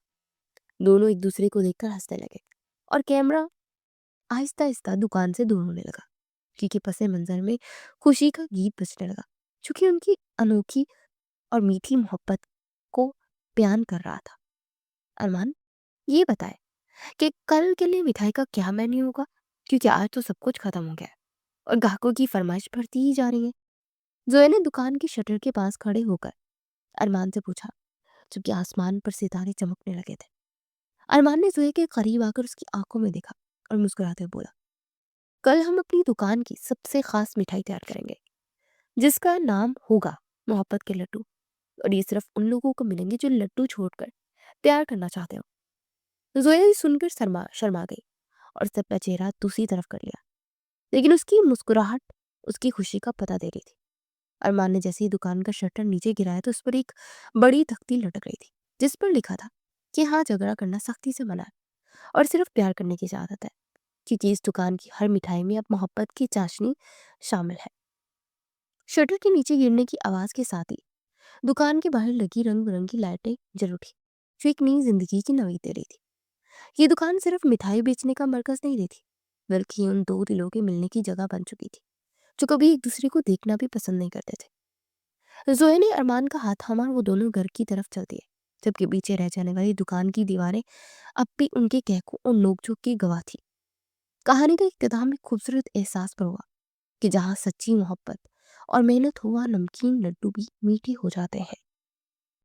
दोनों एक दूसरे को देखकर हंसने लगे और कैमरा आहिस्ता आहिस्ता दुकान से दूर होने लगा, क्योंकि पसे मंजर में खुशी का गीत बजने लगा, क्योंकि उनकी अनोखी और मीठी मोहब्बत को बयान कर रहा था। अरमान, ये बताए कि कल के लिए मिठाई का क्या मेन्यू होगा, क्योंकि आज तो सब कुछ खत्म हो गया है और ग्राहकों की फरमाइश बढ़ती ही जा रही है। जोया ने दुकान के शटर के पास खड़े होकर अरमान से पूछा, जबकि आसमान पर सितारे चमकने लगे थे। अरमान ने जोया के करीब आकर उसकी आंखों में देखा और मुस्कुराते हुए बोला, कल हम अपनी दुकान की सबसे खास मिठाई तैयार करेंगे, जिसका नाम होगा मोहब्बत के लड्डू। और ये सिर्फ उन लोगों को मिलेंगे जो लड्डू छोड़कर प्यार करना चाहते हो। जोया ये सुनकर शर्मा शर्मा गई और सबका चेहरा दूसरी तरफ कर लिया, लेकिन उसकी मुस्कुराहट उसकी खुशी का पता दे रही थी। अरमान ने जैसे ही दुकान का शटर नीचे गिराया तो उस पर एक बड़ी तख्ती लटक रही थी, जिस पर लिखा था कि हाँ, झगड़ा करना सख्ती से मना है और सिर्फ प्यार करने की इजाजत है, क्योंकि इस दुकान की हर मिठाई में अब मोहब्बत की चाशनी शामिल है। शटर के नीचे गिरने की आवाज के साथ ही दुकान के बाहर लगी रंग बिरंगी लाइटें जल उठी, जो एक नई जिंदगी की नवीद दे रही थी। ये दुकान सिर्फ मिठाई बेचने का मरकज नहीं रही थी, बल्कि उन दो दिलों के मिलने की जगह बन चुकी थी, जो कभी एक दूसरे को देखना भी पसंद नहीं करते थे। जोया ने अरमान का हाथ थामा और वो दोनों घर की तरफ चल दिए, जबकि पीछे रह जाने वाली दुकान की दीवारें अब भी उनके कहकों और नोकझोंक की गवाह थी। कहानी का इख्तिताम में खूबसूरत एहसास पर हुआ कि जहाँ सच्ची मोहब्बत और मेहनत हुआ, नमकीन लड्डू भी मीठे हो जाते हैं।